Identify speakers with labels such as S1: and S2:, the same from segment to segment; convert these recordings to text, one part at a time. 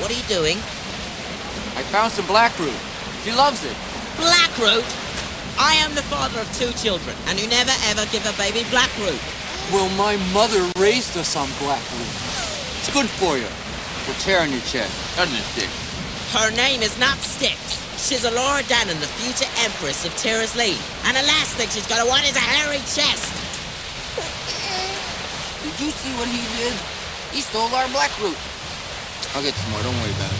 S1: What are you doing?
S2: I found some blackroot. She loves it.
S1: Blackroot? I am the father of 2 children, and you never ever give a baby blackroot.
S2: Well, my mother raised us on blackroot. It's good for you. For tear on your chest, doesn't it, Dick?
S1: Her name is not Styx. She's Laura Dannon, the future Empress of Tyrus Lee. And the last thing she's gonna want is a hairy chest.
S2: Did you see what he did? He stole our blackroot. I'll get some more, don't worry about it.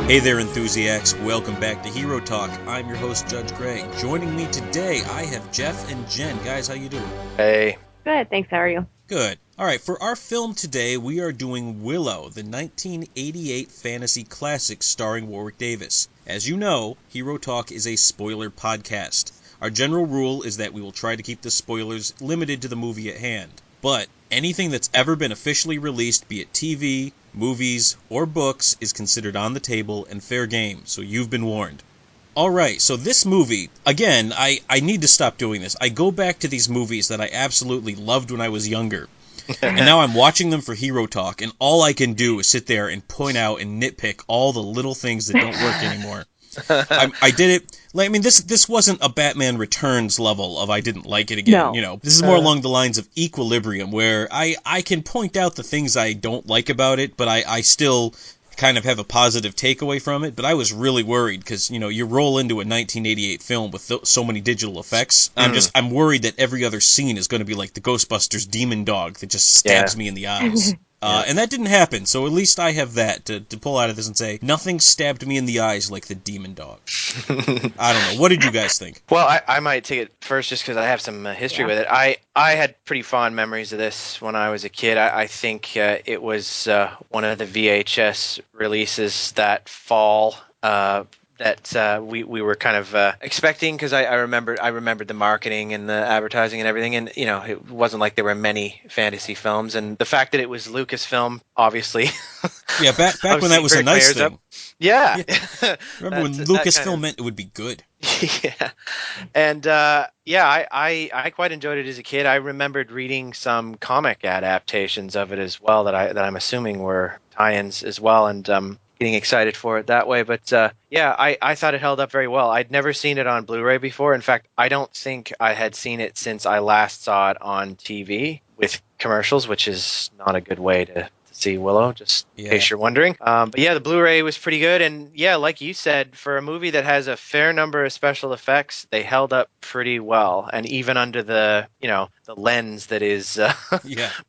S3: Hey there, Enthusiacs. Welcome back to Hero Talk. I'm your host, Judge Greg. Joining me today, I have Jeff and Jen. Guys, how you doing?
S4: Hey.
S5: Good, thanks. How are you?
S3: Good. All right, for our film today, we are doing Willow, the 1988 fantasy classic starring Warwick Davis. As you know, Hero Talk is a spoiler podcast. Our general rule is that we will try to keep the spoilers limited to the movie at hand. But anything that's ever been officially released, be it TV, movies, or books, is considered on the table and fair game, so you've been warned. Alright, so this movie, again, I need to stop doing this. I go back to these movies that I absolutely loved when I was younger, and now I'm watching them for Hero Talk, and all I can do is sit there and point out and nitpick all the little things that don't work anymore. I did it. I mean, this wasn't a Batman Returns level of I didn't like it again.
S5: No.
S3: You know, this is more along the lines of Equilibrium, where I can point out the things I don't like about it, but I still kind of have a positive takeaway from it. But I was really worried because, you know, you roll into a 1988 film with so many digital effects. I'm worried that every other scene is going to be like the Ghostbusters demon dog that just stabs me in the eyes. And that didn't happen, so at least I have that to pull out of this and say, nothing stabbed me in the eyes like the demon dog. I don't know. What did you guys think?
S4: Well, I might take it first just because I have some history with it. I had pretty fond memories of this when I was a kid. I think it was one of the VHS releases that fall that we were kind of expecting, because I remembered the marketing and the advertising and everything, and you know, it wasn't like there were many fantasy films, and the fact that it was Lucasfilm, obviously.
S3: Yeah, back when that was a nice thing.
S4: Yeah.
S3: Remember when Lucasfilm meant it would be good?
S4: Yeah, and I quite enjoyed it as a kid. I remembered reading some comic adaptations of it as well that I'm assuming were tie-ins as well, and getting excited for it that way. But I thought it held up very well. I'd never seen it on Blu-ray before. In fact, I don't think I had seen it since I last saw it on TV with commercials, which is not a good way to see Willow, just in case you're wondering. But yeah, the Blu-ray was pretty good. And yeah, like you said, for a movie that has a fair number of special effects, they held up pretty well. And even under the lens that is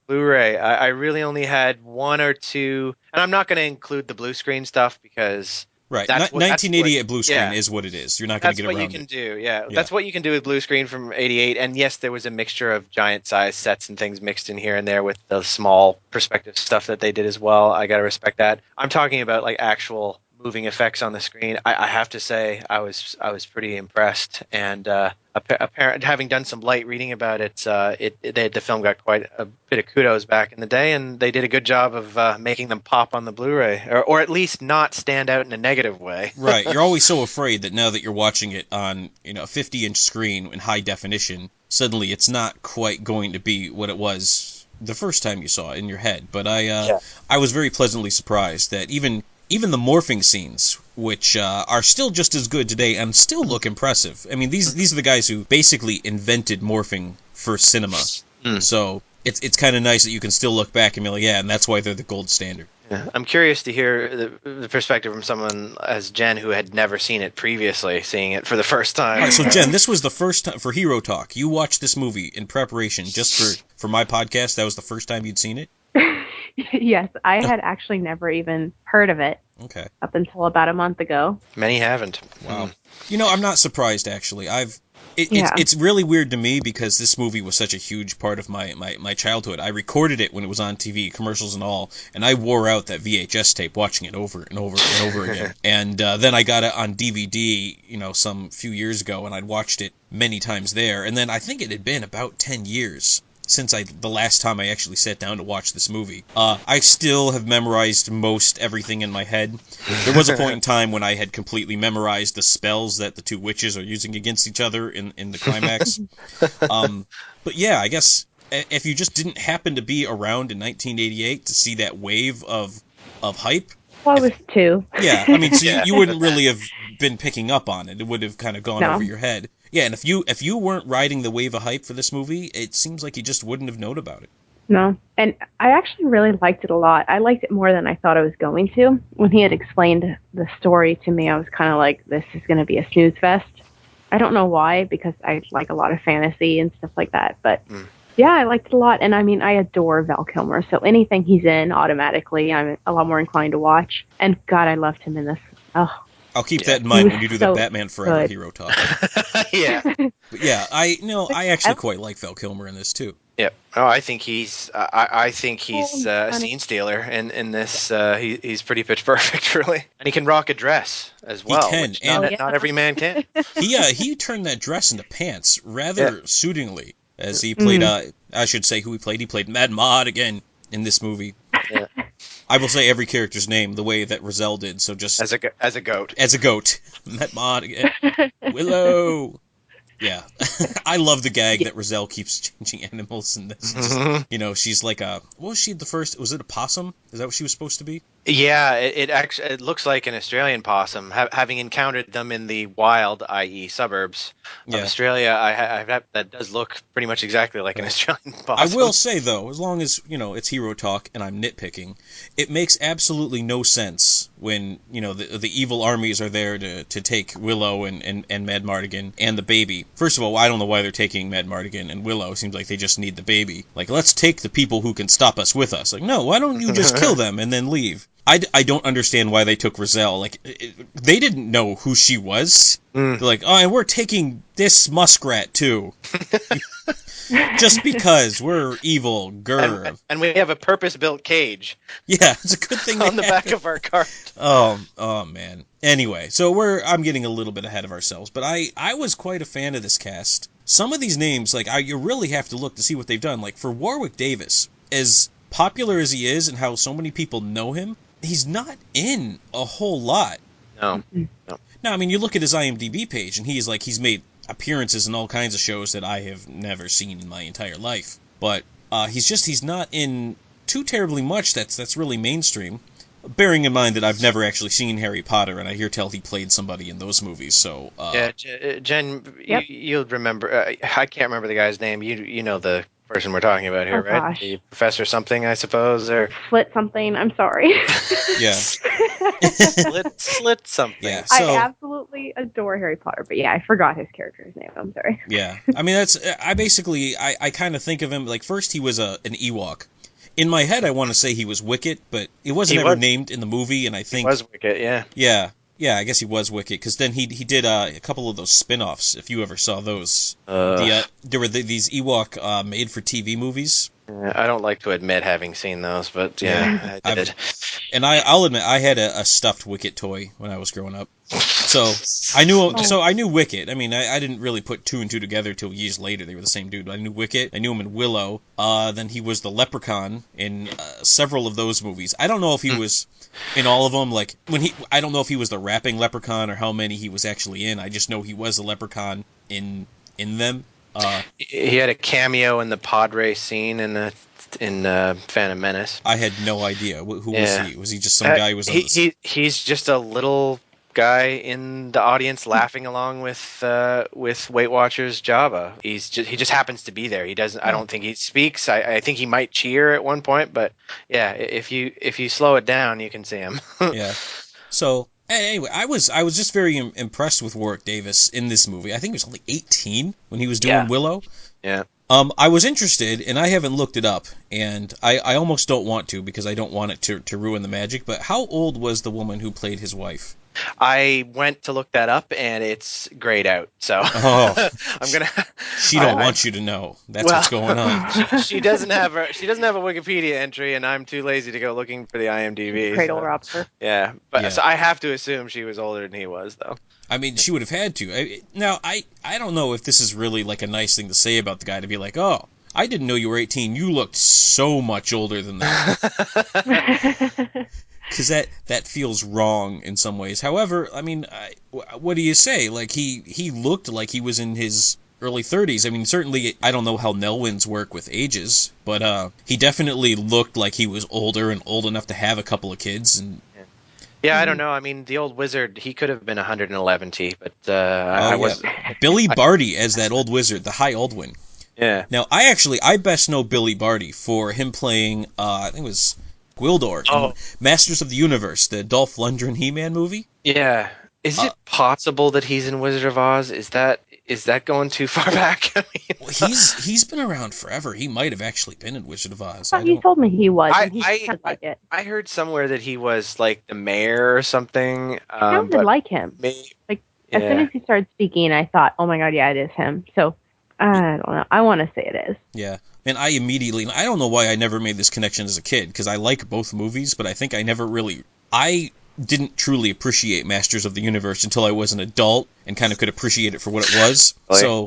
S4: Blu-ray, I really only had one or two, and I'm not going to include the blue screen stuff because...
S3: Right, 1988 blue screen is what it is. You're not going to get around it. That's what you can
S4: do, That's what you can do with blue screen from 88. And yes, there was a mixture of giant size sets and things mixed in here and there with the small perspective stuff that they did as well. I got to respect that. I'm talking about like actual moving effects on the screen. I have to say I was pretty impressed, and apparently, having done some light reading about it, the film got quite a bit of kudos back in the day, and they did a good job of making them pop on the Blu-ray, or at least not stand out in a negative way.
S3: Right, you're always so afraid that now that you're watching it on a 50-inch screen in high definition, suddenly it's not quite going to be what it was the first time you saw it in your head. But I was very pleasantly surprised that even the morphing scenes, which are still just as good today and still look impressive. I mean, these are the guys who basically invented morphing for cinema. So it's kind of nice that you can still look back and be like, yeah, and that's why they're the gold standard.
S4: Yeah. I'm curious to hear the perspective from someone as Jen, who had never seen it previously, seeing it for the first time.
S3: All right, so Jen, this was the first time for Hero Talk. You watched this movie in preparation just for my podcast. That was the first time you'd seen it?
S5: Yes, I had actually never even heard of it.
S3: Okay.
S5: Up until about a month ago.
S4: Many haven't.
S3: Wow. I'm not surprised, actually. It's really weird to me because this movie was such a huge part of my childhood. I recorded it when it was on TV, commercials and all, and I wore out that VHS tape watching it over and over and over again. And then I got it on DVD, some few years ago, and I'd watched it many times there. And then I think it had been about 10 years since the last time I actually sat down to watch this movie. I still have memorized most everything in my head. There was a point in time when I had completely memorized the spells that the two witches are using against each other in the climax. But yeah, I guess if you just didn't happen to be around in 1988 to see that wave of hype.
S5: Well, I was 2.
S3: Yeah, I mean, so you wouldn't really have been picking up on it. It would have kind of gone
S5: No.
S3: over your head. Yeah, and if you weren't riding the wave of hype for this movie, it seems like you just wouldn't have known about it.
S5: No. And I actually really liked it a lot. I liked it more than I thought I was going to. When he had explained the story to me, I was kind of like, this is going to be a snooze fest. I don't know why, because I like a lot of fantasy and stuff like that. But yeah, I liked it a lot. And I mean, I adore Val Kilmer. So anything he's in, automatically, I'm a lot more inclined to watch. And God, I loved him in this. Oh.
S3: I'll keep that in mind when you do the Batman Forever
S5: good.
S3: hero talk.
S4: Yeah.
S3: But yeah, I actually quite like Val Kilmer in this too.
S4: Yep. Oh, I think he's a scene stealer in this. He's pretty pitch perfect, really, and he can rock a dress as well.
S3: He can,
S4: which
S3: and
S4: not every man can.
S3: He turned that dress into pants rather suitingly, as he played. I should say who he played. He played Mad Mod again in this movie.
S4: Yeah.
S3: I will say every character's name the way that Rizal did. So just
S4: as a goat.
S3: As a goat, Mad Mod again. Willow. Yeah, I love the gag that Rizal keeps changing animals in this. Just, she's like what was she the first? Was it a possum? Is that what she was supposed to be?
S4: Yeah, it actually looks like an Australian possum. Having encountered them in the wild, i.e., suburbs of Australia, that does look pretty much exactly like an Australian possum.
S3: I will say though, as long as it's hero talk and I'm nitpicking, it makes absolutely no sense when the evil armies are there to take Willow and Mad Mardigan and the baby. First of all, I don't know why they're taking Mad Mardigan and Willow. It seems like they just need the baby. Like, let's take the people who can stop us with us. Like, no, why don't you just kill them and then leave? I don't understand why they took Rizal. Like, they didn't know who she was. They're like, oh, and we're taking this muskrat, too. Just because we're evil, grr.
S4: And we have a purpose-built cage.
S3: Yeah, it's a good thing
S4: on the back of our cart.
S3: Oh, man. Anyway, so I'm getting a little bit ahead of ourselves, but I was quite a fan of this cast. Some of these names, like, you really have to look to see what they've done. Like, for Warwick Davis, as popular as he is and how so many people know him, he's not in a whole lot.
S4: No.
S3: Now, I mean, you look at his IMDb page, and he's made appearances in all kinds of shows that I have never seen in my entire life. But he's not in too terribly much that's really mainstream. Bearing in mind that I've never actually seen Harry Potter, and I hear tell he played somebody in those movies. So
S4: yeah, Jen, you'll remember. I can't remember the guy's name. You know the person we're talking about here, right?
S5: Gosh.
S4: The Professor something, I suppose, or
S5: Flit something. I'm sorry.
S3: Yeah.
S4: Slit something.
S3: Yeah. So,
S5: I absolutely adore Harry Potter, but yeah, I forgot his character's name. I'm sorry.
S3: Yeah. I mean, I kind of think of him like first he was an Ewok. In my head, I want to say he was Wicket, but it wasn't ever named in the movie, and I think
S4: he was Wicket. Yeah.
S3: Yeah, I guess he was Wicket, because then he did a couple of those spin-offs, if you ever saw those. There were these Ewok made-for-TV movies.
S4: I don't like to admit having seen those, but yeah, I did.
S3: And I'll admit, I had a stuffed Wicket toy when I was growing up. So I knew Wicket. I mean, I didn't really put two and two together till years later. They were the same dude. I knew Wicket. I knew him in Willow. Then he was the Leprechaun in several of those movies. I don't know if he was in all of them. Like I don't know if he was the rapping Leprechaun or how many he was actually in. I just know he was the Leprechaun in them.
S4: He had a cameo in the pod race scene in Phantom Menace.
S3: I had no idea. Who was he? Was he just some guy who was on
S4: He's just a little guy in the audience laughing along with Weight Watchers Jabba. He just happens to be there. He doesn't. I don't think he speaks. I think he might cheer at one point, but yeah, if you slow it down, you can see him.
S3: Yeah. So anyway, I was just very impressed with Warwick Davis in this movie. I think he was only 18 when he was doing Willow.
S4: Yeah.
S3: I was interested, and I haven't looked it up, and I almost don't want to because I don't want it to ruin the magic. But how old was the woman who played his wife?
S4: I went to look that up, and it's grayed out. So I'm gonna.
S3: She don't want you to know. That's what's going on.
S4: She doesn't have a Wikipedia entry, and I'm too lazy to go looking for the IMDb.
S5: Cradle robber.
S4: Yeah, but so I have to assume she was older than he was, though.
S3: I mean, she would have had to. Now, I don't know if this is really like a nice thing to say about the guy to be like, oh, I didn't know you were 18. You looked so much older than that. Because that feels wrong in some ways. However, I mean, what do you say? Like, he looked like he was in his early 30s. I mean, certainly, I don't know how Nelwyns work with ages, but he definitely looked like he was older and old enough to have a couple of kids. And
S4: yeah, I don't know. I mean, the old wizard, he could have been 111T, but I was...
S3: Billy Barty as that old wizard, the High Aldwin.
S4: Yeah.
S3: Now, I best know Billy Barty for him playing, I think it was Gwildor in Masters of the Universe, the Dolph Lundgren He-Man movie.
S4: Yeah. Is it possible that he's in Wizard of Oz? Is that going too far back? I mean,
S3: well, he's been around forever. He might have actually been in Wizard of Oz.
S5: You told me he was. And he sounded like it.
S4: I heard somewhere that he was like the mayor or something.
S5: Sounded like him. As soon as he started speaking, I thought, oh my god, yeah, it is him. So I don't know. I want to say it is.
S3: Yeah. And I don't know why I never made this connection as a kid, because I like both movies, but I think I didn't truly appreciate Masters of the Universe until I was an adult and kind of could appreciate it for what it was. So,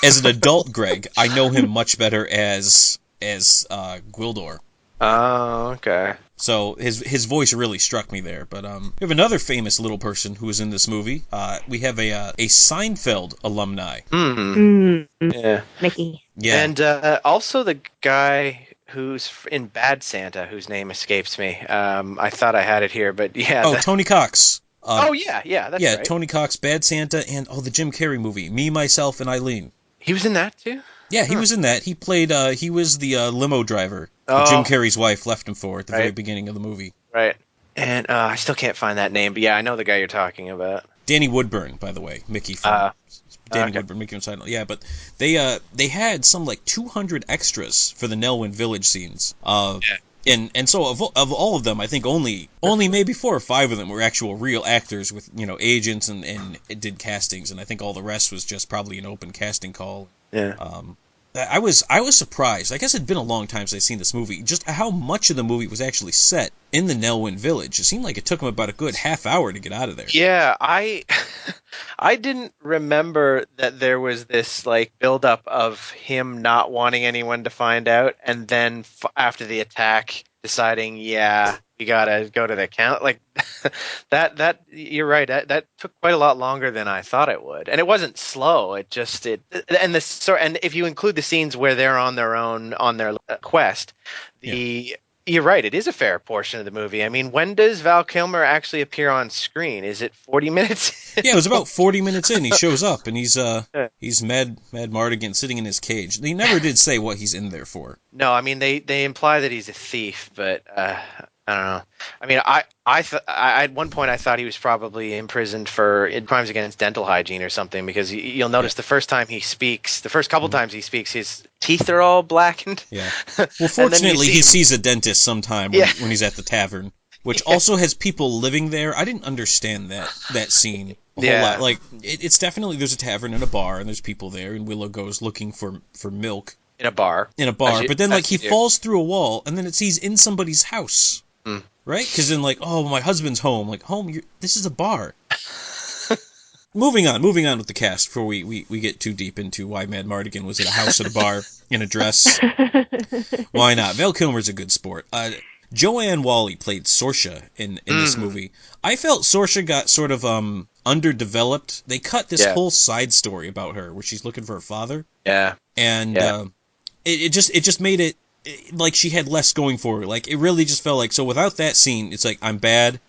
S3: as an adult Greg, I know him much better as Gwildor.
S4: Oh, okay.
S3: So his voice really struck me there. But we have another famous little person who was in this movie. We have a Seinfeld alumni.
S4: Yeah.
S5: Mickey.
S3: Yeah.
S4: And also the guy who's in Bad Santa, whose name escapes me. I thought I had it here, but yeah.
S3: Oh, Tony Cox.
S4: That's right.
S3: Tony Cox, Bad Santa, and the Jim Carrey movie, Me, Myself, and Eileen.
S4: He was in that too?
S3: Yeah, he was in that. He played, he was the limo driver that Jim Carrey's wife left him for at the very beginning of the movie.
S4: Right. And I still can't find that name, but yeah, I know the guy you're talking about.
S3: Danny Woodburn, by the way, Mickey from Danny Woodburn, Mickey from Silent. Yeah, but they had some like 200 extras for the Nelwyn Village scenes. And so of all of them, I think only maybe 4 or 5 of them were actual real actors with agents and did castings, and I think all the rest was just probably an open casting call.
S4: Yeah.
S3: I was surprised. I guess it'd been a long time since I'd seen this movie. Just how much of the movie was actually set in the Nelwyn Village. It seemed like it took him about a good half hour to get out of there.
S4: Yeah, I didn't remember that there was this like buildup of him not wanting anyone to find out, and then after the attack, deciding, yeah, we gotta go to the count. Like that. You're right. That took quite a lot longer than I thought it would, and it wasn't slow. And if you include the scenes where they're on their own on their quest, You're right. It is a fair portion of the movie. I mean, when does Val Kilmer actually appear on screen? Is it 40 minutes?
S3: Yeah, it was about 40 minutes in. He shows up, and he's Mad Mardigan sitting in his cage. They never did say what he's in there for.
S4: No, I mean they imply that he's a thief, but I don't know. I mean, I at one point I thought he was probably imprisoned for crimes against dental hygiene or something, because you'll notice the first couple times he speaks, his teeth are all blackened.
S3: Yeah. Well, fortunately, he sees a dentist sometime when he's at the tavern, which also has people living there. I didn't understand that scene a whole lot. Like, it's definitely, there's a tavern and a bar, and there's people there, and Willow goes looking for milk.
S4: In a bar.
S3: But then, like, he falls through a wall, and then he's in somebody's house.
S4: Mm.
S3: Right? Because then, like, oh, my husband's home. Like, this is a bar. Moving on with the cast before we get too deep into why Mad Mardigan was at a house at a bar in a dress. Why not? Val Kilmer's a good sport. Joanne Whalley played Sorsha in this movie. I felt Sorsha got sort of underdeveloped. They cut this whole side story about her where she's looking for her father.
S4: Yeah.
S3: And it just made it like she had less going for her. Like, it really just felt like, so without that scene, it's like, I'm bad.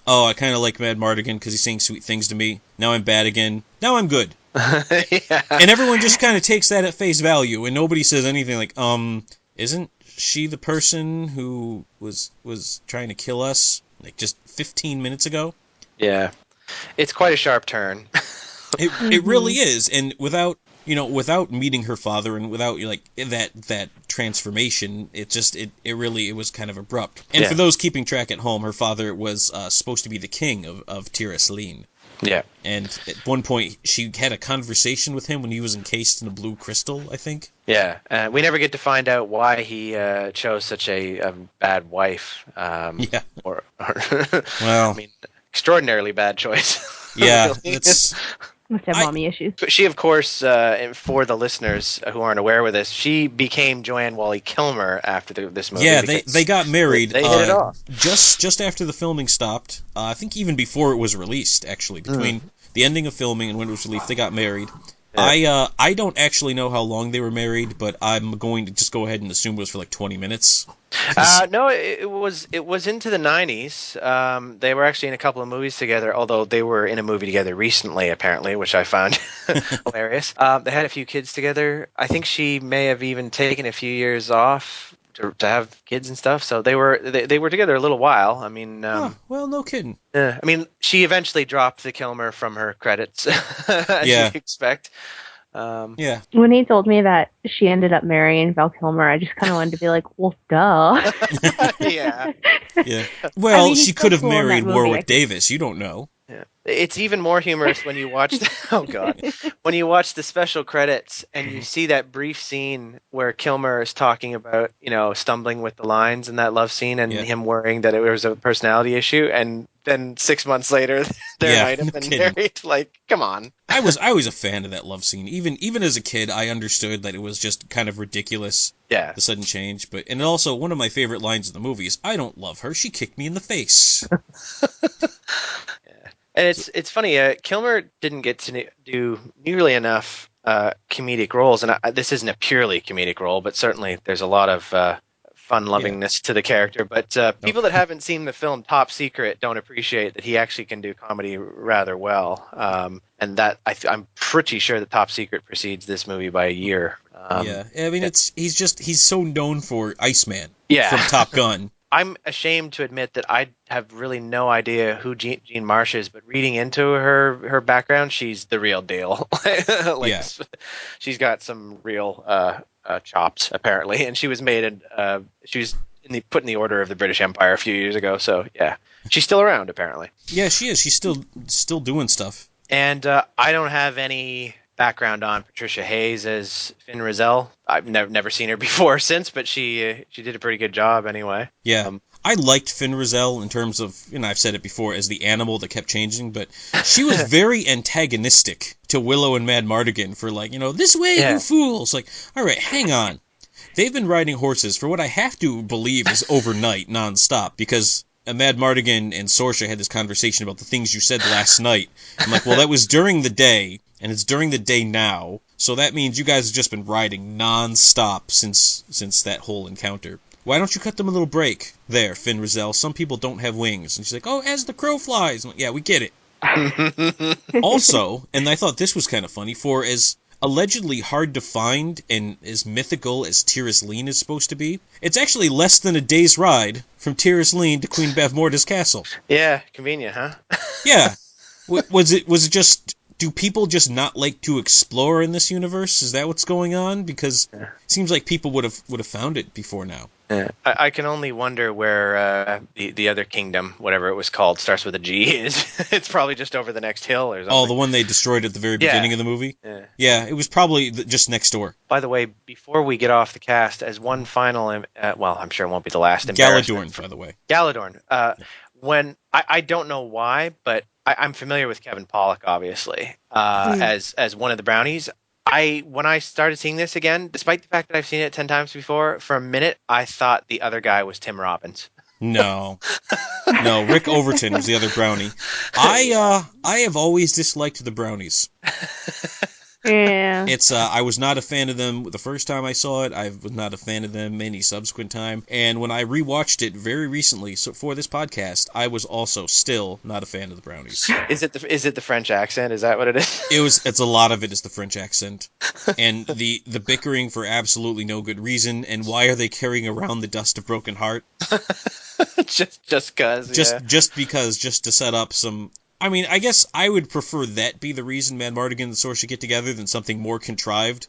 S3: Oh, I kind of like Mad Mardigan because he's saying sweet things to me. Now I'm bad again. Now I'm good.
S4: Yeah.
S3: And everyone just kind of takes that at face value, and nobody says anything like, isn't she the person who was trying to kill us, like, just 15 minutes ago?
S4: Yeah. It's quite a sharp turn.
S3: It really is, and without meeting her father and without like that transformation, it was kind of abrupt. And for those keeping track at home, her father was supposed to be the king of Tirith Lyn.
S4: Yeah.
S3: And at one point, she had a conversation with him when he was encased in a blue crystal, I think.
S4: Yeah. We never get to find out why he chose such a bad wife.
S3: Well,
S4: I mean, extraordinarily bad choice.
S3: Yeah, it's
S5: Must have mommy issues.
S4: She, of course, for the listeners who aren't aware with this, she became Joanne Whalley-Kilmer after this movie.
S3: Yeah, they got married.
S4: They hit it off.
S3: Just after the filming stopped. I think even before it was released, actually. Between the ending of filming and when it was released, they got married. Yeah. I don't actually know how long they were married, but I'm going to just go ahead and assume it was for like 20 minutes.
S4: No, it was into the 90s. They were actually in a couple of movies together, although they were in a movie together recently, apparently, which I found hilarious. They had a few kids together. I think she may have even taken a few years off to have kids and stuff. So they were together a little while. I mean,
S3: well, no kidding.
S4: I mean, she eventually dropped the Kilmer from her credits, as you'd expect.
S3: Yeah.
S5: When he told me that she ended up marrying Val Kilmer, I just kind of wanted to be like, well, duh.
S4: Yeah.
S3: Yeah. Well,
S5: I mean,
S3: she could have
S5: cool in that
S3: married
S5: movie,
S3: Warwick Davis. You don't know.
S4: Yeah. It's even more humorous when you watch when you watch the special credits and you see that brief scene where Kilmer is talking about, stumbling with the lines in that love scene and him worrying that it was a personality issue, and then 6 months later they might have been married. Like, come on.
S3: I was a fan of that love scene. Even as a kid, I understood that it was just kind of ridiculous.
S4: Yeah.
S3: The sudden change, and also one of my favorite lines in the movie is, "I don't love her. She kicked me in the face."
S4: And it's funny, Kilmer didn't get to do nearly enough comedic roles, and this isn't a purely comedic role, but certainly there's a lot of fun-lovingness to the character. But people that haven't seen the film Top Secret don't appreciate that he actually can do comedy rather well, and that I'm pretty sure that Top Secret precedes this movie by a year.
S3: I mean, he's so known for Iceman
S4: from
S3: Top Gun.
S4: I'm ashamed to admit that I have really no idea who Jean Marsh is, but reading into her background, she's the real deal. She's got some real chops apparently, and she was put in the Order of the British Empire a few years ago. So yeah, she's still around apparently.
S3: Yeah, she is. She's still doing stuff.
S4: And I don't have any background on Patricia Hayes as Finn Rizal. I've never seen her before or since, but she did a pretty good job anyway.
S3: Yeah. I liked Finn Rizal in terms of, I've said it before, as the animal that kept changing, but she was very antagonistic to Willow and Madmartigan for this way, you fools. Like, all right, hang on. They've been riding horses for what I have to believe is overnight, nonstop, because Madmartigan and Sorcery had this conversation about the things you said last night. I'm like, well, that was during the day, and it's during the day now, so that means you guys have just been riding non-stop since that whole encounter. Why don't you cut them a little break there, Finn Rizal? Some people don't have wings. And she's like, oh, as the crow flies. I'm like, yeah, we get it. Also, and I thought this was kind of funny, for as allegedly hard to find and as mythical as Tirys Lene is supposed to be, it's actually less than a day's ride from Tirys Lene to Queen Bavmorda's castle.
S4: Yeah, convenient, huh?
S3: Yeah. Was it just... Do people just not like to explore in this universe? Is that what's going on? Because it seems like people would have found it before now.
S4: Yeah. I can only wonder where the other kingdom, whatever it was called, starts with a G, is. It's probably just over the next hill or something.
S3: Oh, the one they destroyed at the very beginning of the movie? Yeah, it was probably just next door.
S4: By the way, before we get off the cast, as one final, I'm sure it won't be the last embarrassment.
S3: Galadorn, by the way.
S4: Galadorn. When I don't know why, but I'm familiar with Kevin Pollak, obviously, as one of the brownies. When I started seeing this again, despite the fact that I've seen it 10 times before, for a minute I thought the other guy was Tim Robbins.
S3: No, Rick Overton was the other brownie. I have always disliked the brownies.
S5: Yeah.
S3: It's I was not a fan of them the first time I saw it. I was not a fan of them any subsequent time. And when I rewatched it very recently, so for this podcast, I was also still not a fan of the brownies.
S4: Is it the French accent? Is that what it is?
S3: It's a lot of it is the French accent, and the bickering for absolutely no good reason. And why are they carrying around the dust of broken heart?
S4: just because.
S3: Just because, just to set up some. I mean, I guess I would prefer that be the reason Madmartigan and the Sorcerer get together than something more contrived.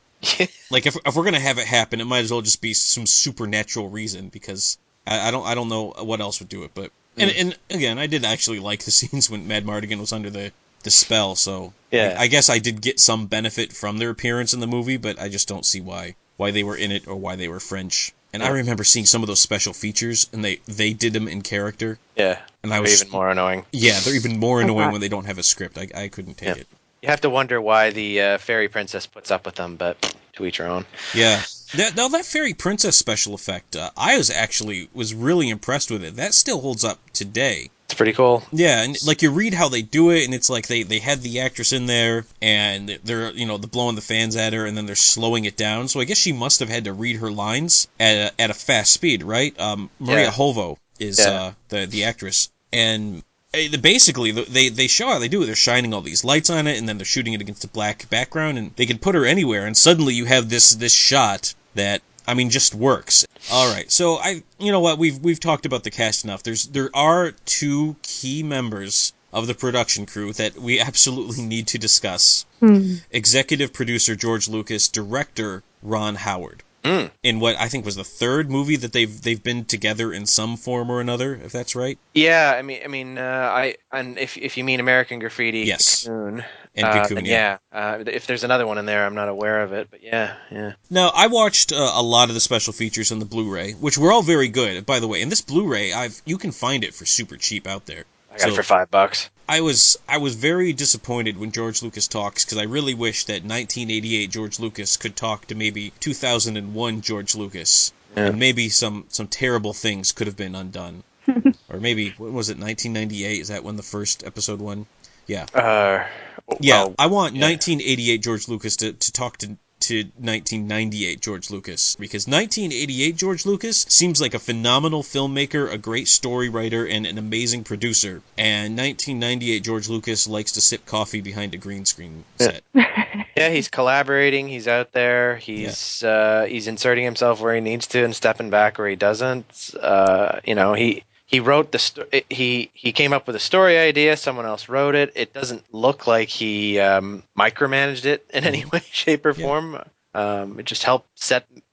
S3: Like, if we're gonna have it happen, it might as well just be some supernatural reason, because I don't know what else would do it. But and again, I did actually like the scenes when Madmartigan was under the spell, so yeah. I guess I did get some benefit from their appearance in the movie, but I just don't see why they were in it or why they were French. And I remember seeing some of those special features, and they did them in character.
S4: Yeah,
S3: and
S4: they're even more annoying.
S3: Yeah, they're even more annoying when they don't have a script. I couldn't take it.
S4: You have to wonder why the fairy princess puts up with them, but to each her own.
S3: Yeah. That fairy princess special effect, I was really impressed with it. That still holds up today.
S4: It's pretty cool.
S3: Yeah, and like you read how they do it, and it's like they had the actress in there, and they're they're blowing the fans at her, and then they're slowing it down. So I guess she must have had to read her lines at a fast speed, right? Maria Hovo is the actress, and basically they show how they do it. They're shining all these lights on it, and then they're shooting it against a black background, and they can put her anywhere, and suddenly you have this shot that just works. All right, so you know what, we've talked about the cast enough. There are two key members of the production crew that we absolutely need to discuss. Executive producer George Lucas, director Ron Howard. In what I think was the third movie that they've been together in some form or another, if that's right.
S4: Yeah, I mean, and if you mean American Graffiti,
S3: yes,
S4: Cocoon,
S3: and Cocoon,
S4: if there's another one in there, I'm not aware of it, but yeah.
S3: Now, I watched a lot of the special features on the Blu-ray, which were all very good, by the way. And this Blu-ray, you can find it for super cheap out there.
S4: I got it for $5.
S3: I was very disappointed when George Lucas talks, because I really wish that 1988 George Lucas could talk to maybe 2001 George Lucas, and maybe some terrible things could have been undone. Or maybe, what was it, 1998? Is that when the first episode won? Yeah. I want 1988 George Lucas to talk to 1998 George Lucas, because 1988 George Lucas seems like a phenomenal filmmaker, a great story writer, and an amazing producer. And 1998 George Lucas likes to sip coffee behind a green screen set.
S4: Yeah, he's collaborating. He's out there. He's inserting himself where he needs to and stepping back where he doesn't. He wrote he came up with a story idea. Someone else wrote it. It doesn't look like he micromanaged it in any way, shape, or form. It just helped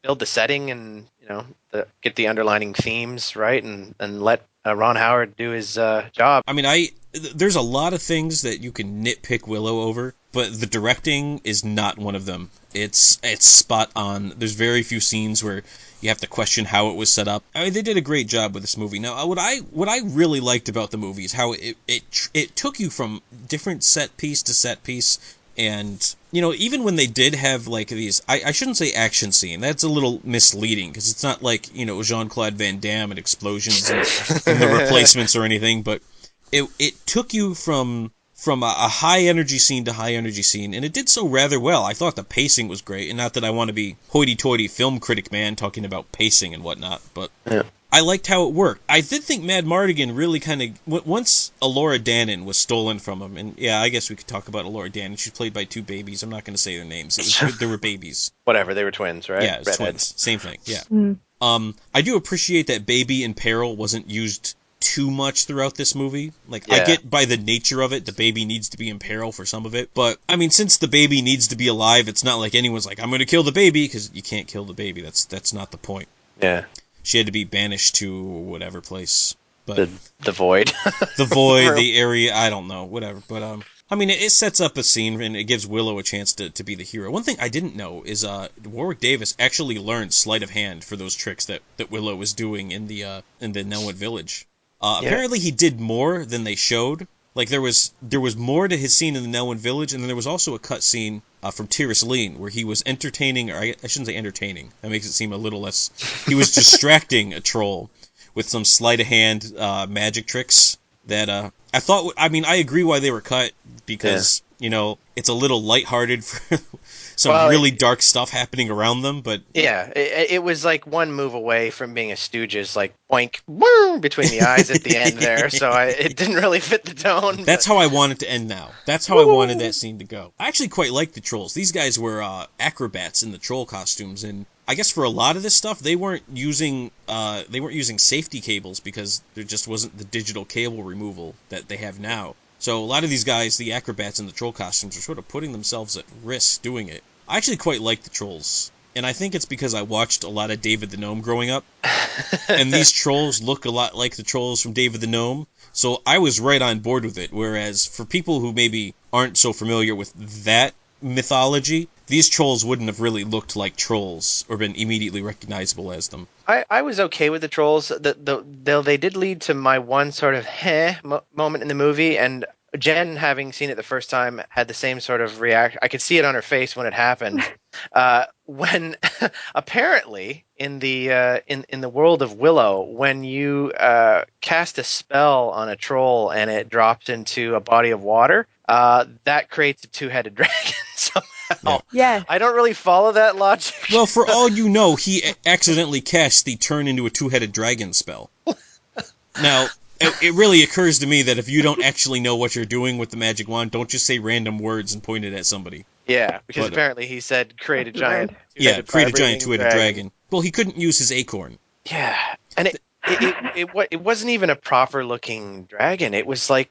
S4: build the setting and get the underlining themes right, and let Ron Howard do his job.
S3: There's a lot of things that you can nitpick Willow over, but the directing is not one of them. It's spot on. There's very few scenes where you have to question how it was set up. They did a great job with this movie. Now, what I really liked about the movie is how it took you from different set piece to set piece. And, even when they did have, like, these... I shouldn't say action scene. That's a little misleading, because it's not like, Jean-Claude Van Damme and explosions and the replacements or anything, but it took you from a high-energy scene to high-energy scene, and it did so rather well. I thought the pacing was great, and not that I want to be hoity-toity film critic man talking about pacing and whatnot, but... Yeah. I liked how it worked. I did think Mad Mardigan really kind of... Once Elora Danan was stolen from him, and I guess we could talk about Elora Danan. She's played by two babies. I'm not going to say their names. They were babies.
S4: Whatever, they were twins, right?
S3: Yeah, it was twins. Same thing, yeah. I do appreciate that Baby in Peril wasn't used too much throughout this movie. Like, I get by the nature of it, the baby needs to be in peril for some of it. But, since the baby needs to be alive, it's not like anyone's like, I'm going to kill the baby, because you can't kill the baby. That's not the point.
S4: Yeah.
S3: She had to be banished to whatever place. But
S4: the void.
S3: The void, the area, I don't know, whatever. But, it sets up a scene, and it gives Willow a chance to be the hero. One thing I didn't know is Warwick Davis actually learned sleight of hand for those tricks that Willow was doing in the Nelwood Village. Apparently he did more than they showed. Like, there was more to his scene in the Nelwyn Village, and then there was also a cut scene from Tiris Lane where he was entertaining, or I shouldn't say entertaining, that makes it seem a little less... He was distracting a troll with some sleight-of-hand magic tricks that I thought... I agree why they were cut, because, it's a little lighthearted for some really dark stuff happening around them, but...
S4: Yeah, it was like one move away from being a Stooges, like, boink, woo, between the eyes at the end there, so it didn't really fit the tone.
S3: That's how I want it to end now. That's how I wanted that scene to go. I actually quite liked the trolls. These guys were acrobats in the troll costumes, and I guess for a lot of this stuff, they weren't using safety cables because there just wasn't the digital cable removal that they have now. So a lot of these guys, the acrobats in the troll costumes, are sort of putting themselves at risk doing it. I actually quite like the trolls, and I think it's because I watched a lot of David the Gnome growing up, and these trolls look a lot like the trolls from David the Gnome, so I was right on board with it, whereas for people who maybe aren't so familiar with that mythology, these trolls wouldn't have really looked like trolls or been immediately recognizable as them.
S4: I was okay with the trolls. They did lead to my one sort of moment in the movie, and Jen, having seen it the first time, had the same sort of reaction. I could see it on her face when it happened. When apparently in the world of Willow, when you cast a spell on a troll and it drops into a body of water, that creates a two-headed dragon somehow.
S5: Yes.
S4: I don't really follow that logic.
S3: Well, for all you know, he accidentally cast the turn into a two-headed dragon spell. Now, it really occurs to me that if you don't actually know what you're doing with the magic wand, don't just say random words and point it at somebody.
S4: Yeah, because apparently he said create a giant.
S3: Create a giant two-headed dragon. Well, he couldn't use his acorn.
S4: Yeah, and it wasn't even a proper looking dragon. It was like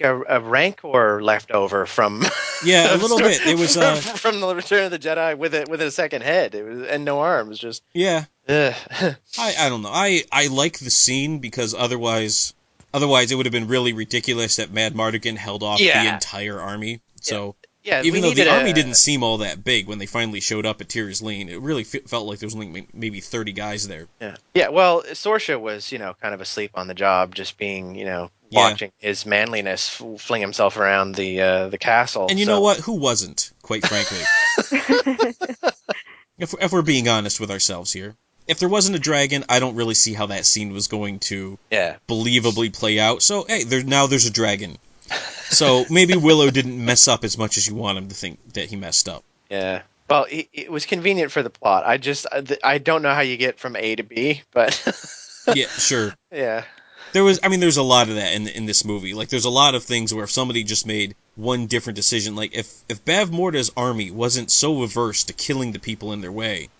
S4: a rancor left over from
S3: a little bit. It was
S4: from the Return of the Jedi with a second head. It was and no arms. Just
S3: I don't know. I like the scene because otherwise it would have been really ridiculous that Mad Mardigan held off the entire army. So.
S4: Yeah,
S3: even though the army didn't seem all that big when they finally showed up at Tyr's Lane, it really felt like there was only maybe 30 guys there.
S4: Yeah. Well, Sorsha was, kind of asleep on the job, just being, watching his manliness fling himself around the castle.
S3: And you know what? Who wasn't, quite frankly? if we're being honest with ourselves here. If there wasn't a dragon, I don't really see how that scene was going to believably play out. So, hey, there's a dragon. So maybe Willow didn't mess up as much as you want him to think that he messed up.
S4: Yeah. Well, it was convenient for the plot. I don't know how you get from A to B, but
S3: yeah, sure.
S4: Yeah.
S3: There's a lot of that in this movie. Like, there's a lot of things where if somebody just made one different decision, like if Bav Morta's army wasn't so averse to killing the people in their way,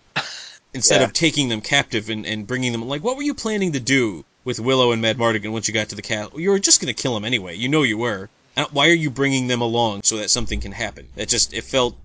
S3: instead of taking them captive and bringing them, like, what were you planning to do with Willow and Mad Mardigan once you got to the castle? You were just going to kill them anyway. You know you were. Why are you bringing them along so that something can happen? It felt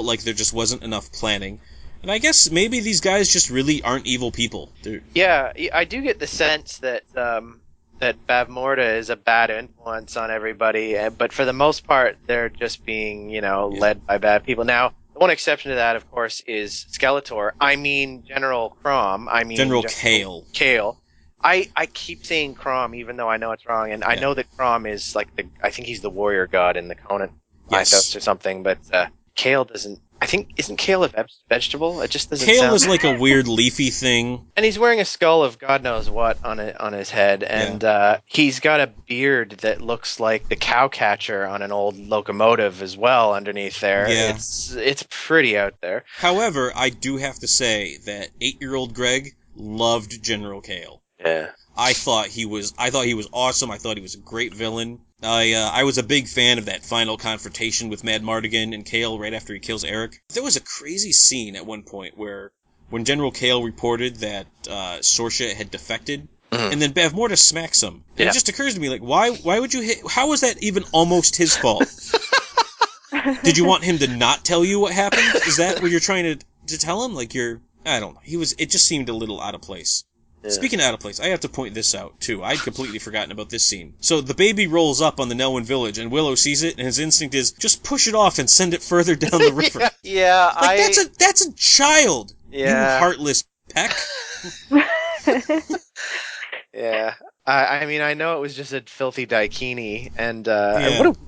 S3: like there just wasn't enough planning. And I guess maybe these guys just really aren't evil people.
S4: Yeah, I do get the sense that that Bav Morta is a bad influence on everybody, but for the most part, they're just being, led by bad people. Now, the one exception to that, of course, is Skeletor. I mean General Crom.
S3: General Kale.
S4: Kale. I keep saying Crom, even though I know it's wrong, and I know that Crom is like I think he's the warrior god in the Conan mythos or something, but Kale doesn't. I think isn't Kale a vegetable? It just doesn't.
S3: Kale is like a weird leafy thing,
S4: and he's wearing a skull of God knows what on his head, and he's got a beard that looks like the cow catcher on an old locomotive as well underneath there.
S3: Yeah.
S4: It's pretty out there.
S3: However, I do have to say that 8-year-old Greg loved General Kale.
S4: Yeah.
S3: I thought he was awesome. I thought he was a great villain. I was a big fan of that final confrontation with Mad Mardigan and Kale right after he kills Eric. There was a crazy scene at one point where when General Kale reported that Sorsha had defected, and then Bav Morta smacks him. And it just occurs to me, like, why would you hit? How was that even almost his fault? Did you want him to not tell you what happened? Is that what you're trying to tell him? Like, I don't know. It just seemed a little out of place. Yeah. Speaking of out of place, I have to point this out, too. I'd completely forgotten about this scene. So the baby rolls up on the Nelwyn village, and Willow sees it, and his instinct is, just push it off and send it further down the river. That's a child, you heartless peck.
S4: Yeah. I mean, I know it was just a filthy daikini, and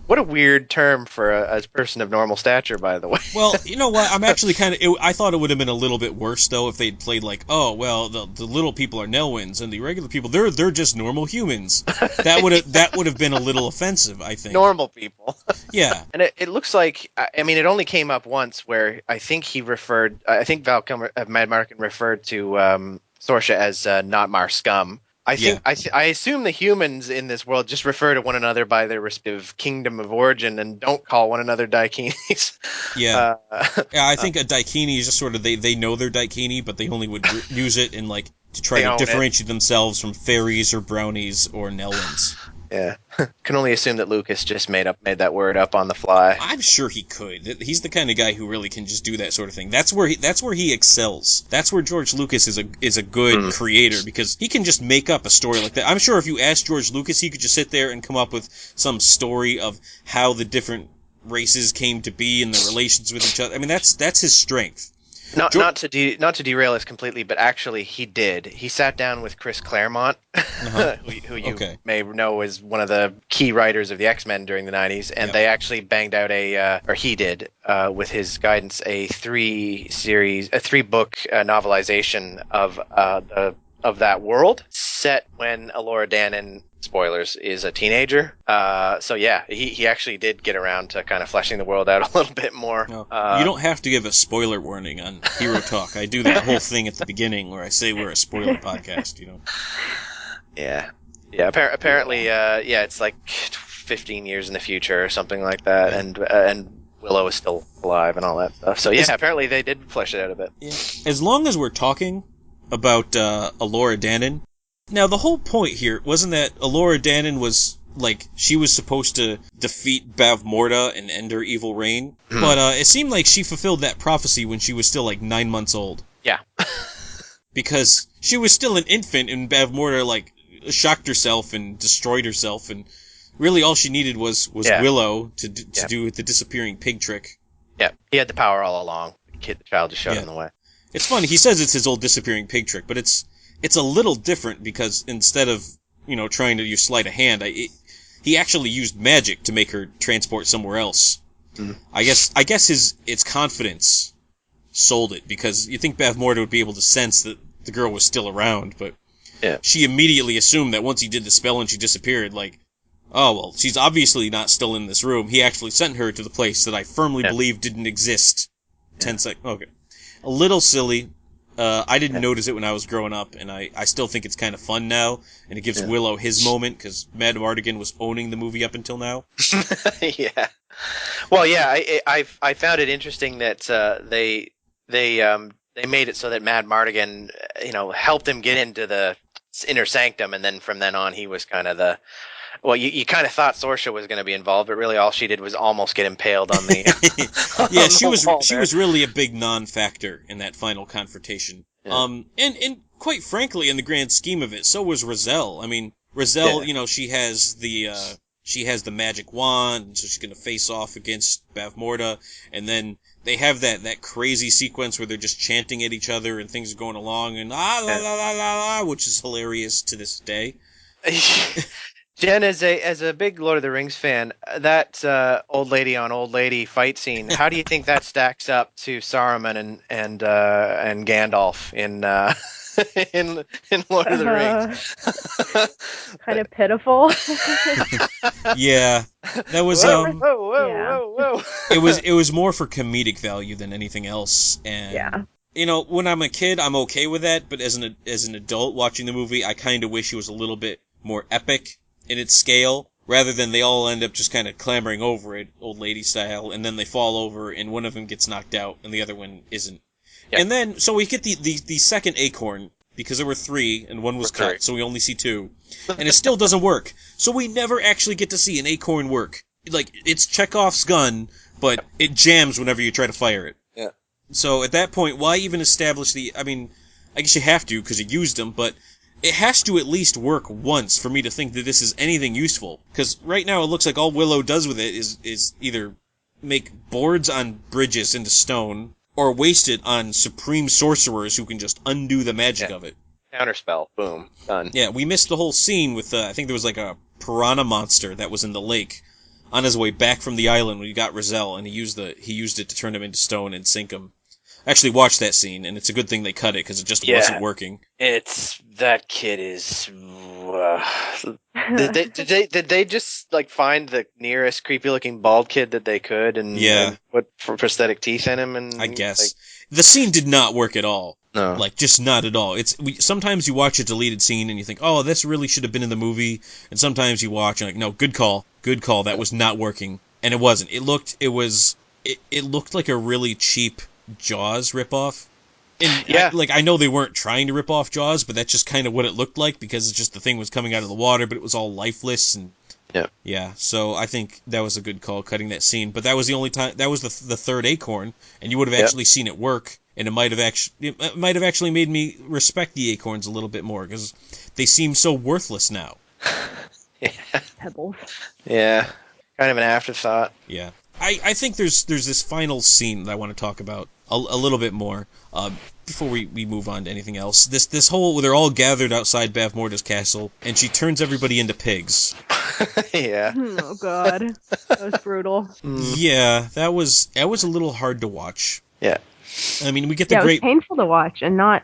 S4: what a weird term for a person of normal stature, by the way.
S3: Well, you know what? I'm actually I thought it would have been a little bit worse, though, if they'd played like, oh, well, the little people are Nelwyns, and the regular people, they're just normal humans. That would have been a little offensive, I think.
S4: Normal people.
S3: Yeah.
S4: And it looks like, I mean, it only came up once where I think Val Kilmer, Mad Mardigan referred to Sorsha as not Mar Scum. I assume the humans in this world just refer to one another by their respective kingdom of origin and don't call one another daikinis.
S3: Yeah. I think a daikini is just sort of they know they're daikini, but they only would use it in like to try to differentiate themselves from fairies or brownies or Nelwyns.
S4: Yeah. Can only assume that Lucas just made that word up on the fly.
S3: I'm sure he could. He's the kind of guy who really can just do that sort of thing. That's where he excels. That's where George Lucas is a good creator, because he can just make up a story like that. I'm sure if you asked George Lucas, he could just sit there and come up with some story of how the different races came to be and the relations with each other. I mean, that's his strength.
S4: Not to derail us completely, but actually he did. He sat down with Chris Claremont, who you may know is one of the key writers of the X-Men during the 90s, and they actually banged out or he did, with his guidance, a 3-book novelization of that world, set when Elora Danan, spoilers, is a teenager. So yeah, he actually did get around to kind of fleshing the world out a little bit more.
S3: No, you don't have to give a spoiler warning on Hero Talk. I do that whole thing at the beginning where I say we're a spoiler podcast,
S4: Yeah. Apparently, it's like 15 years in the future or something like that, and Willow is still alive and all that stuff. So yeah, apparently they did flesh it out a bit.
S3: Yeah. As long as we're talking about Elora Danan. Now, the whole point here wasn't that Elora Danan was, she was supposed to defeat Bavmorda and end her evil reign, but it seemed like she fulfilled that prophecy when she was still, 9 months old.
S4: Yeah.
S3: Because she was still an infant, and Bavmorda, shocked herself and destroyed herself, and really all she needed was Willow to do the disappearing pig trick.
S4: Yeah, he had the power all along. The child just showed him the way.
S3: It's funny, he says it's his old disappearing pig trick, but it's a little different because instead of, trying to use sleight of hand, he actually used magic to make her transport somewhere else. Mm-hmm. I guess its confidence sold it, because you think Bavmorda would be able to sense that the girl was still around, but she immediately assumed that once he did the spell and she disappeared, oh, well, she's obviously not still in this room. He actually sent her to the place that I firmly believe didn't exist 10 seconds. Okay. A little silly. I didn't notice it when I was growing up, and I still think it's kind of fun now, and it gives Willow his moment, because Mad Mardigan was owning the movie up until now.
S4: Yeah. Well, yeah, I found it interesting that they made it so that Mad Mardigan, helped him get into the inner sanctum, and then from then on he was kind of the... Well, you kind of thought Sorsha was going to be involved, but really all she did was almost get impaled on the.
S3: She was really a big non-factor in that final confrontation. Yeah. And quite frankly, in the grand scheme of it, so was Razel. I mean, Razel, she has the magic wand, so she's going to face off against Bavmorda, and then they have that crazy sequence where they're just chanting at each other and things are going along and la la la la, which is hilarious to this day.
S4: Jen, as a big Lord of the Rings fan, that old lady on old lady fight scene, how do you think that stacks up to Saruman and Gandalf in Lord of the
S5: Rings? Kind of pitiful.
S3: Yeah, that was
S4: whoa.
S3: It was more for comedic value than anything else, and when I'm a kid, I'm okay with that, but as an adult watching the movie, I kind of wish it was a little bit more epic in its scale, rather than they all end up just kind of clambering over it, old lady style, and then they fall over, and one of them gets knocked out, and the other one isn't. Yep. And then, so we get the second acorn, because there were 3, and one was cut, so we only see 2. And it still doesn't work. So we never actually get to see an acorn work. It's Chekhov's gun, but it jams whenever you try to fire it.
S4: Yeah.
S3: So at that point, why even establish I guess you have to, because you used them, but it has to at least work once for me to think that this is anything useful. Because right now it looks like all Willow does with it is either make boards on bridges into stone, or waste it on supreme sorcerers who can just undo the magic of it.
S4: Counterspell. Boom. Done.
S3: Yeah, we missed the whole scene with, I think there was a piranha monster that was in the lake on his way back from the island when he got Razel, and he used it to turn him into stone and sink him. I actually watched that scene, and it's a good thing they cut it, because it just wasn't working.
S4: That kid is... Did they just find the nearest creepy-looking bald kid that they could, and put prosthetic teeth in him? And
S3: I guess. The scene did not work at all.
S4: No.
S3: Just not at all. Sometimes you watch a deleted scene, and you think, oh, this really should have been in the movie, and sometimes you watch, and no, good call, that was not working. And it wasn't. It looked like a really cheap Jaws ripoff. And I know they weren't trying to rip off Jaws, but that's just kind of what it looked like, because it's just the thing was coming out of the water, but it was all lifeless, and so I think that was a good call, cutting that scene. But that was the only time, that was the third acorn, and you would have actually seen it work, and it might have actually made me respect the acorns a little bit more, because they seem so worthless now.
S5: Pebbles.
S4: Yeah, kind of an afterthought.
S3: Yeah. I think there's this final scene that I want to talk about a little bit more before we move on to anything else. This whole they're all gathered outside Bavmorda's castle, and she turns everybody into pigs.
S4: Yeah.
S5: Oh God, that was brutal.
S3: Yeah, that was a little hard to watch.
S4: Yeah.
S3: I mean, we get the
S5: Yeah, it was
S3: great.
S5: painful to watch, and not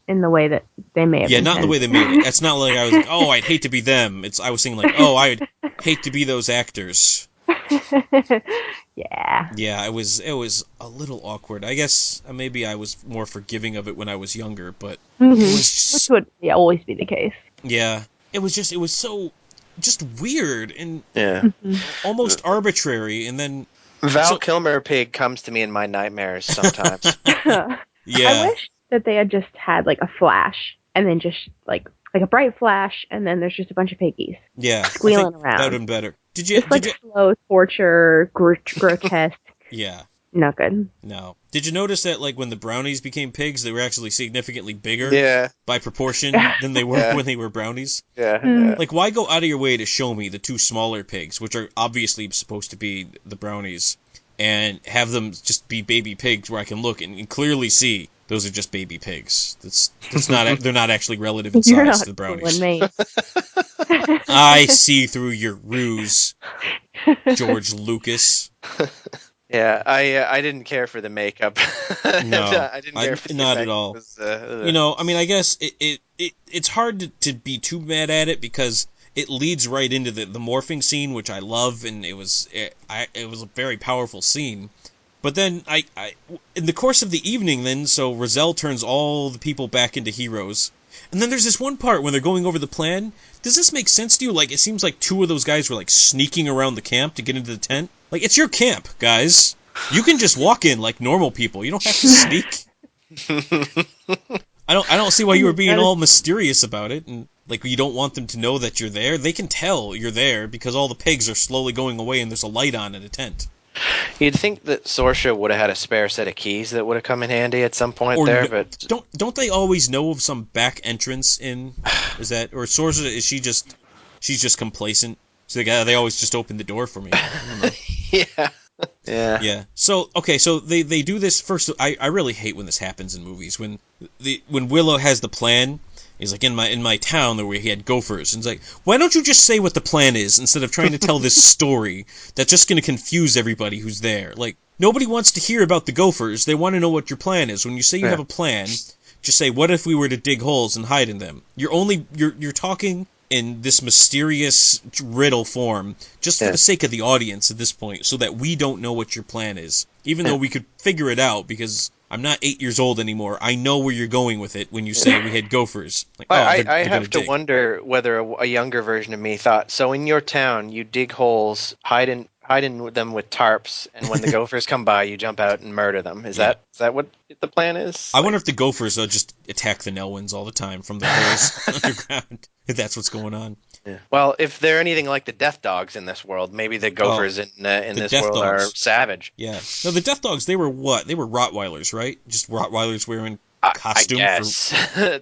S5: in the way that they may have.
S3: Yeah, not in the way
S5: intended.
S3: they made it. It's not like I was like, oh, I'd hate to be them. I was thinking like, oh, I'd hate to be those actors.
S5: Yeah.
S3: Yeah, it was a little awkward. I guess maybe I was more forgiving of it when I was younger, but it was just,
S5: Which would always be the case.
S3: yeah, it was so just weird and
S4: Yeah.
S3: almost arbitrary, and then
S4: Val Kilmer pig comes to me in my nightmares sometimes.
S3: yeah,
S5: I wish that they had just had like a flash, and then just like a bright flash, and then there's just a bunch of piggies
S3: yeah,
S5: squealing around.
S3: that would have been better. Did you?
S5: Just like slow torture, grotesque.
S3: Yeah.
S5: Not good.
S3: No. Did you notice that, like, when the brownies became pigs, they were actually significantly bigger by proportion than they were when they were brownies?
S4: Yeah.
S3: Like, why go out of your way to show me the two smaller pigs, which are obviously supposed to be the brownies, and have them just be baby pigs where I can look and clearly see those are just baby pigs? That's not. They're not actually relative in
S5: You're
S3: size
S5: not
S3: to the brownies.
S5: fooling me.
S3: I see through your ruse, George Lucas.
S4: Yeah, I didn't care for the makeup.
S3: No,
S4: I didn't care for the
S3: not
S4: effect.
S3: at all.
S4: It was,
S3: you know, I mean, I guess it's hard to be too mad at it because it leads right into the morphing scene, which I love, and it was a very powerful scene. But then I in the course of the evening, then so Roselle turns all the people back into heroes, and then there's this one part when they're going over the plan. Does this make sense to you? Like, it seems like two of those guys were like sneaking around the camp to get into the tent. Like, it's your camp, guys. You can just walk in like normal people. You don't have to sneak. I don't see why you were being all mysterious about it, and like you don't want them to know that you're there. They can tell you're there because all the pigs are slowly going away and there's a light on in a tent.
S4: You'd think that Sorsha would have had a spare set of keys that would have come in handy at some point but
S3: don't they always know of some back entrance in? Is that or Sorsha? Is she's just complacent? So they always just open the door for me. I don't know. Yeah. So they do this first. I really hate when this happens in movies when Willow has the plan. He's like, in my town where he had gophers, and he's like, why don't you just say what the plan is instead of trying to tell this story that's just going to confuse everybody who's there? Like, nobody wants to hear about the gophers. They want to know what your plan is. When you say you have a plan, just say, what if we were to dig holes and hide in them? You're talking in this mysterious riddle form just for the sake of the audience at this point, so that we don't know what your plan is, even though we could figure it out because I'm not 8 years old anymore. I know where you're going with it when you say we had gophers. Like,
S4: I have to wonder whether a younger version of me thought, so in your town, you dig holes, hide in them with tarps, and when the gophers come by, you jump out and murder them. Is that what the plan is?
S3: I wonder if the gophers just attack the Nelwyns all the time from the holes underground, if that's what's going on.
S4: Yeah. Well, if they're anything like the Death Dogs in this world, maybe the gophers in this world are savage.
S3: Yeah. No, the Death Dogs, they were what? They were Rottweilers, right? Just Rottweilers wearing costume.
S4: I guess.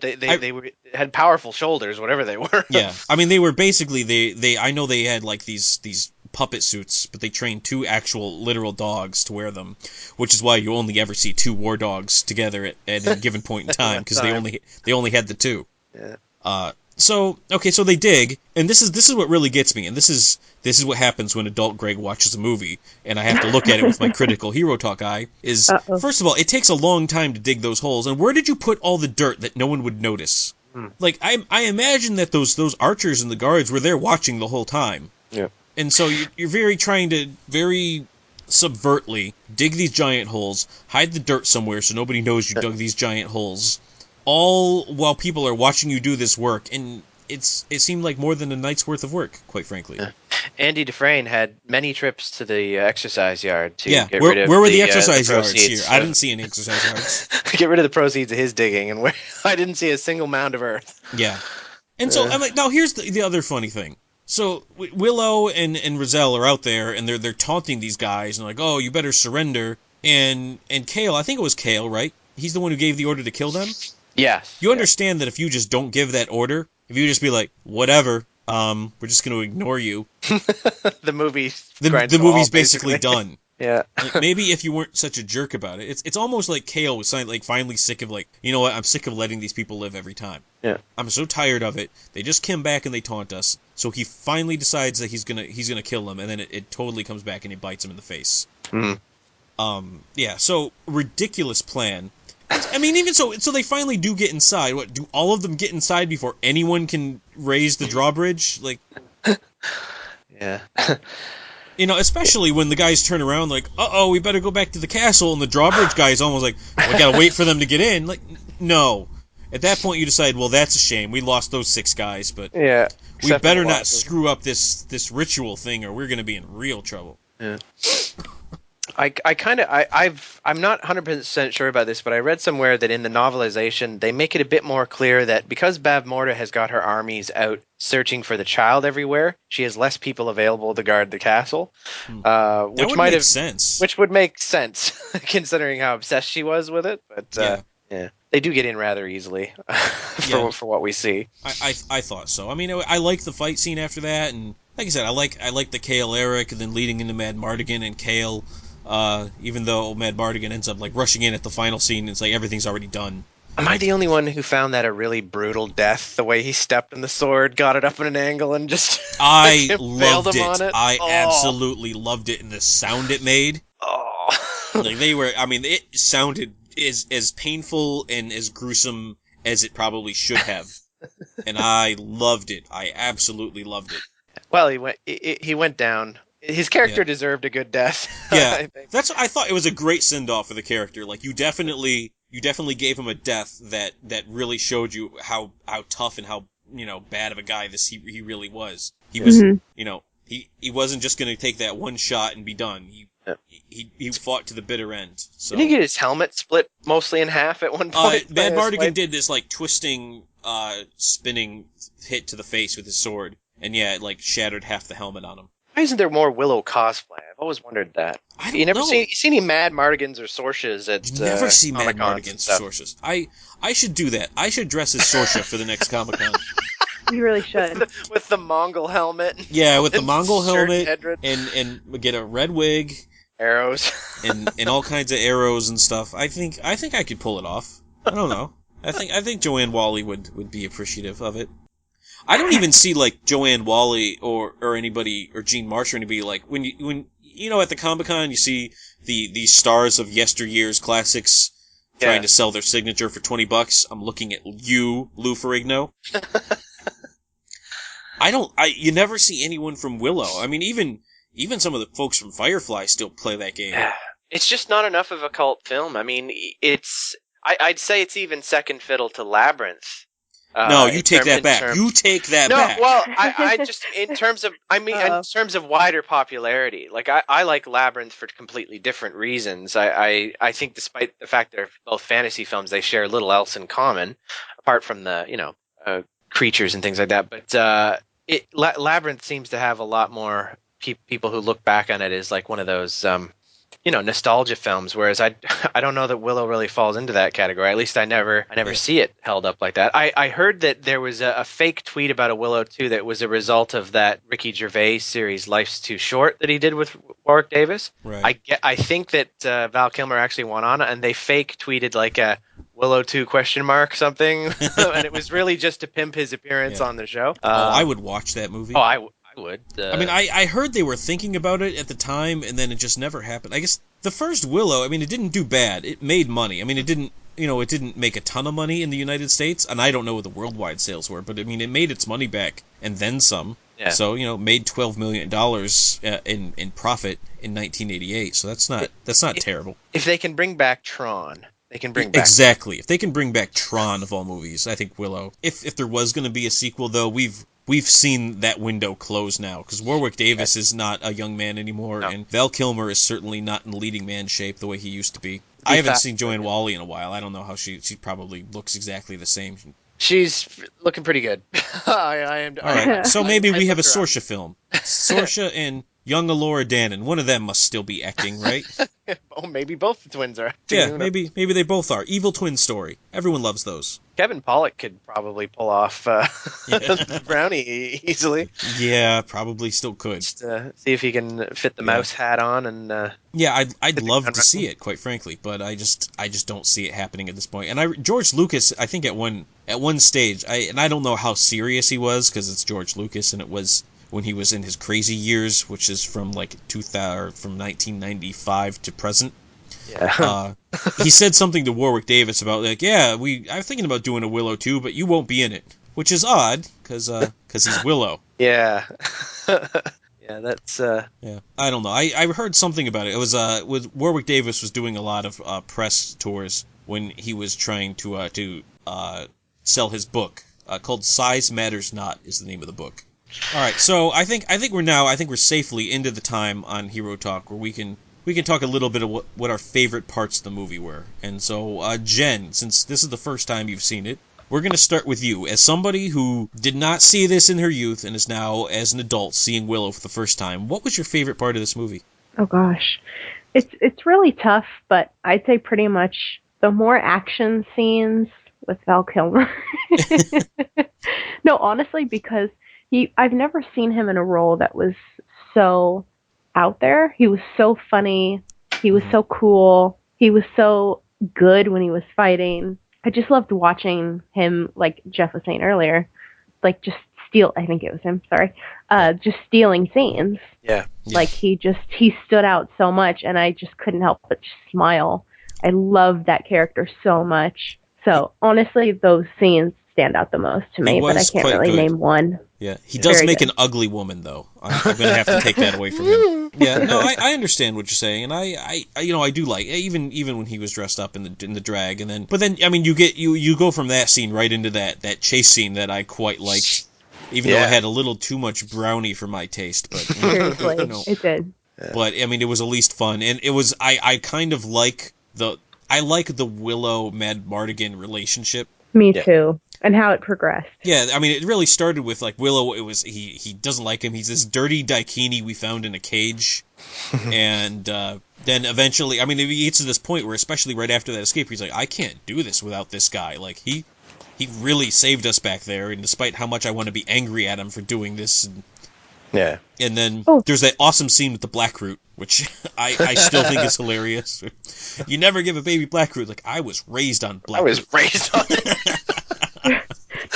S4: They had powerful shoulders, whatever they were.
S3: Yeah. I mean, they were basically, I know they had like these puppet suits, but they trained two actual literal dogs to wear them, which is why you only ever see two war dogs together at a given point in time, because they only had the two.
S4: Yeah.
S3: So they dig, and this is what really gets me, and this is what happens when adult Greg watches a movie, and I have to look at it with my critical hero talk eye, is, first of all, it takes a long time to dig those holes, and where did you put all the dirt that no one would notice? Like, I imagine that those archers and the guards were there watching the whole time.
S4: Yeah.
S3: And so you're trying to very subvertly dig these giant holes, hide the dirt somewhere so nobody knows you dug these giant holes, all while people are watching you do this work, and it seemed like more than a night's worth of work, quite frankly.
S4: Yeah. Andy Dufresne had many trips to the exercise yard to get
S3: where
S4: rid of
S3: where were the exercise yards
S4: proceeds.
S3: here? I didn't see any exercise yards.
S4: Get rid of the proceeds of his digging, and I didn't see a single mound of earth.
S3: Yeah. And so, I'm like, now here's the other funny thing. So Willow and Roselle are out there, and they're taunting these guys, and they're like, oh, you better surrender. And Kale, I think it was Kale, right? He's the one who gave the order to kill them?
S4: Yes.
S3: You understand that if you just don't give that order, if you just be like, whatever, we're just going to ignore you.
S4: The movie's
S3: movie's basically done.
S4: Yeah.
S3: Like, maybe if you weren't such a jerk about it, it's almost like Kale was like finally sick of like, you know what, I'm sick of letting these people live every time.
S4: Yeah.
S3: I'm so tired of it. They just come back and they taunt us. So he finally decides that he's gonna kill them, and then it totally comes back and he bites him in the face. Yeah. So ridiculous plan. I mean, even so they finally do get inside. What, do all of them get inside before anyone can raise the drawbridge? Like,
S4: Yeah.
S3: you know, especially when the guys turn around like, uh-oh, we better go back to the castle, and the drawbridge guy is almost like, we gotta wait for them to get in. Like, no. At that point, you decide, well, that's a shame. We lost those 6 guys, but
S4: Yeah.
S3: we better not screw up this ritual thing, or we're gonna be in real trouble.
S4: Yeah. I'm not 100% sure about this, but I read somewhere that in the novelization they make it a bit more clear that because Bav Morda has got her armies out searching for the child everywhere, she has less people available to guard the castle. Which
S3: would
S4: might
S3: make
S4: have
S3: sense.
S4: Which would make sense considering how obsessed she was with it. But yeah, they do get in rather easily for what we see.
S3: I thought so. I mean, I like the fight scene after that, and like I said, I like the Kale Eric, and then leading into Mad Mardigan and Kale. Even though Mad Mardigan ends up like rushing in at the final scene, it's like everything's already done.
S4: Am I the only one who found that a really brutal death? The way he stepped on the sword, got it up at an angle, and just
S3: I loved
S4: him on
S3: it.
S4: it.
S3: I absolutely loved it, and the sound it made.
S4: Oh,
S3: Like it sounded as painful and as gruesome as it probably should have, and I loved it. I absolutely loved it.
S4: Well, he went down. His character deserved a good death.
S3: Yeah,
S4: I think.
S3: I thought it was a great send-off for the character. Like, you definitely gave him a death that really showed you how tough and how, you know, bad of a guy he really was. He was, you know, he wasn't just going to take that one shot and be done. He fought to the bitter end. So
S4: Didn't he get his helmet split mostly in half at one point?
S3: Mad Mardigan did this like twisting, spinning hit to the face with his sword, and it like shattered half the helmet on him.
S4: Why isn't there more Willow cosplay? I've always wondered that.
S3: You never
S4: see any Mad Mardigans or Sorcias at
S3: You never see Mad
S4: Comic-Cons
S3: Mardigans or Sorcias. I should do that. I should dress as Sorcia for the next Comic-Con.
S5: You really should.
S4: with the Mongol helmet.
S3: Yeah, with the
S4: and
S3: Mongol helmet
S4: headred.
S3: and get a red wig,
S4: arrows,
S3: and all kinds of arrows and stuff. I think I could pull it off. I don't know. I think Joanne Whalley would be appreciative of it. I don't even see like Joanne Whalley or anybody or Gene Marsh or anybody like when you know at the Comic-Con you see the stars of yesteryear's classics trying to sell their signature for $20. I'm looking at you, Lou Ferrigno. You never see anyone from Willow. I mean, even some of the folks from Firefly still play that game.
S4: It's just not enough of a cult film. I mean, I'd say it's even second fiddle to Labyrinth.
S3: No, you take that back. You take that back.
S4: No, well, I just in terms of wider popularity, like I like Labyrinth for completely different reasons. I think despite the fact they're both fantasy films, they share little else in common, apart from the creatures and things like that. But Labyrinth seems to have a lot more people who look back on it as like one of those nostalgia films, whereas I don't know that Willow really falls into that category. At least I never see it held up like that. I heard that there was a fake tweet about a Willow 2 that was a result of that Ricky Gervais series Life's Too Short that he did with Warwick Davis.
S3: Right.
S4: I think that Val Kilmer actually went on and they fake tweeted like a Willow 2 ? Something, and it was really just to pimp his appearance on the show.
S3: I would watch that movie.
S4: Oh, I would.
S3: I mean, I heard they were thinking about it at the time, and then it just never happened. I guess the first Willow, I mean, it didn't do bad. It made money. I mean, it didn't make a ton of money in the United States, and I don't know what the worldwide sales were, but I mean, it made its money back and then some.
S4: Yeah.
S3: So, made $12 million in profit in 1988. So that's not terrible.
S4: If they can bring back Tron, they can bring back
S3: exactly. If they can bring back Tron of all movies, I think Willow. If there was going to be a sequel, though, we've seen that window close now, because Warwick Davis is not a young man anymore, and Val Kilmer is certainly not in leading man shape the way he used to be. I haven't seen Joanne Whalley in a while. I don't know how she probably looks exactly the same.
S4: She's looking pretty good. I am.
S3: All right, so maybe we have a Sorcia film. Sorcia and young Alora Dannon. One of them must still be acting, right?
S4: Oh, maybe both the twins are.
S3: Yeah,
S4: Who knows?
S3: maybe they both are. Evil twin story. Everyone loves those.
S4: Kevin Pollak could probably pull off
S3: Yeah.
S4: Brownie easily.
S3: Yeah, probably still could.
S4: Just see if he can fit the mouse hat on and.
S3: Yeah, I'd
S4: hit the
S3: love
S4: ground
S3: to see
S4: running.
S3: it, quite frankly, but I just don't see it happening at this point. And George Lucas, I think at one stage, I don't know how serious he was because it's George Lucas, and it was when he was in his crazy years, which is from like 2000, from 1995 to present.
S4: Yeah.
S3: He said something to Warwick Davis about like, yeah, I'm thinking about doing a Willow too, but you won't be in it, which is odd because he's Willow.
S4: Yeah. Yeah, that's.
S3: Yeah, I don't know. I heard something about it. It was with Warwick Davis was doing a lot of press tours when he was trying to sell his book called "Size Matters Not" is the name of the book. All right, so I think we're safely into the time on Hero Talk where we can talk a little bit of what our favorite parts of the movie were. And so Jen, since this is the first time you've seen it, we're going to start with you. As somebody who did not see this in her youth and is now, as an adult, seeing Willow for the first time, what was your favorite part of this movie?
S5: Oh gosh, it's really tough, but I'd say pretty much the more action scenes with Val Kilmer. No, honestly, because I've never seen him in a role that was so out there. He was so funny. He was so cool. He was so good when he was fighting. I just loved watching him, like Jeff was saying earlier, like just I think it was him, sorry, just stealing scenes.
S4: Yeah.
S5: Like he stood out so much, and I just couldn't help but just smile. I loved that character so much. So honestly, those scenes stand out the most to me, but I can't really name one.
S3: Yeah, he does make an ugly woman, though. I'm going to have to take that away from him. Yeah, no, I understand what you're saying, and I do like even when he was dressed up in the drag, and then but then I mean you go from that scene right into that chase scene that I quite liked, even though it had a little too much brownie for my taste. But
S5: seriously, it did.
S3: But I mean, it was at least fun, and it was I kind of like the Willow Mad Mardigan relationship.
S5: Me too. And how it progressed.
S3: Yeah, I mean, it really started with, like, Willow, it was, he doesn't like him, he's this dirty daikini we found in a cage, and then eventually, I mean, he gets to this point where, especially right after that escape, he's like, I can't do this without this guy, like, he really saved us back there, and despite how much I want to be angry at him for doing this, and then there's that awesome scene with the Blackroot, which I still think is hilarious. You never give a baby Blackroot, like, I was raised on Blackroot.
S4: I was raised on it.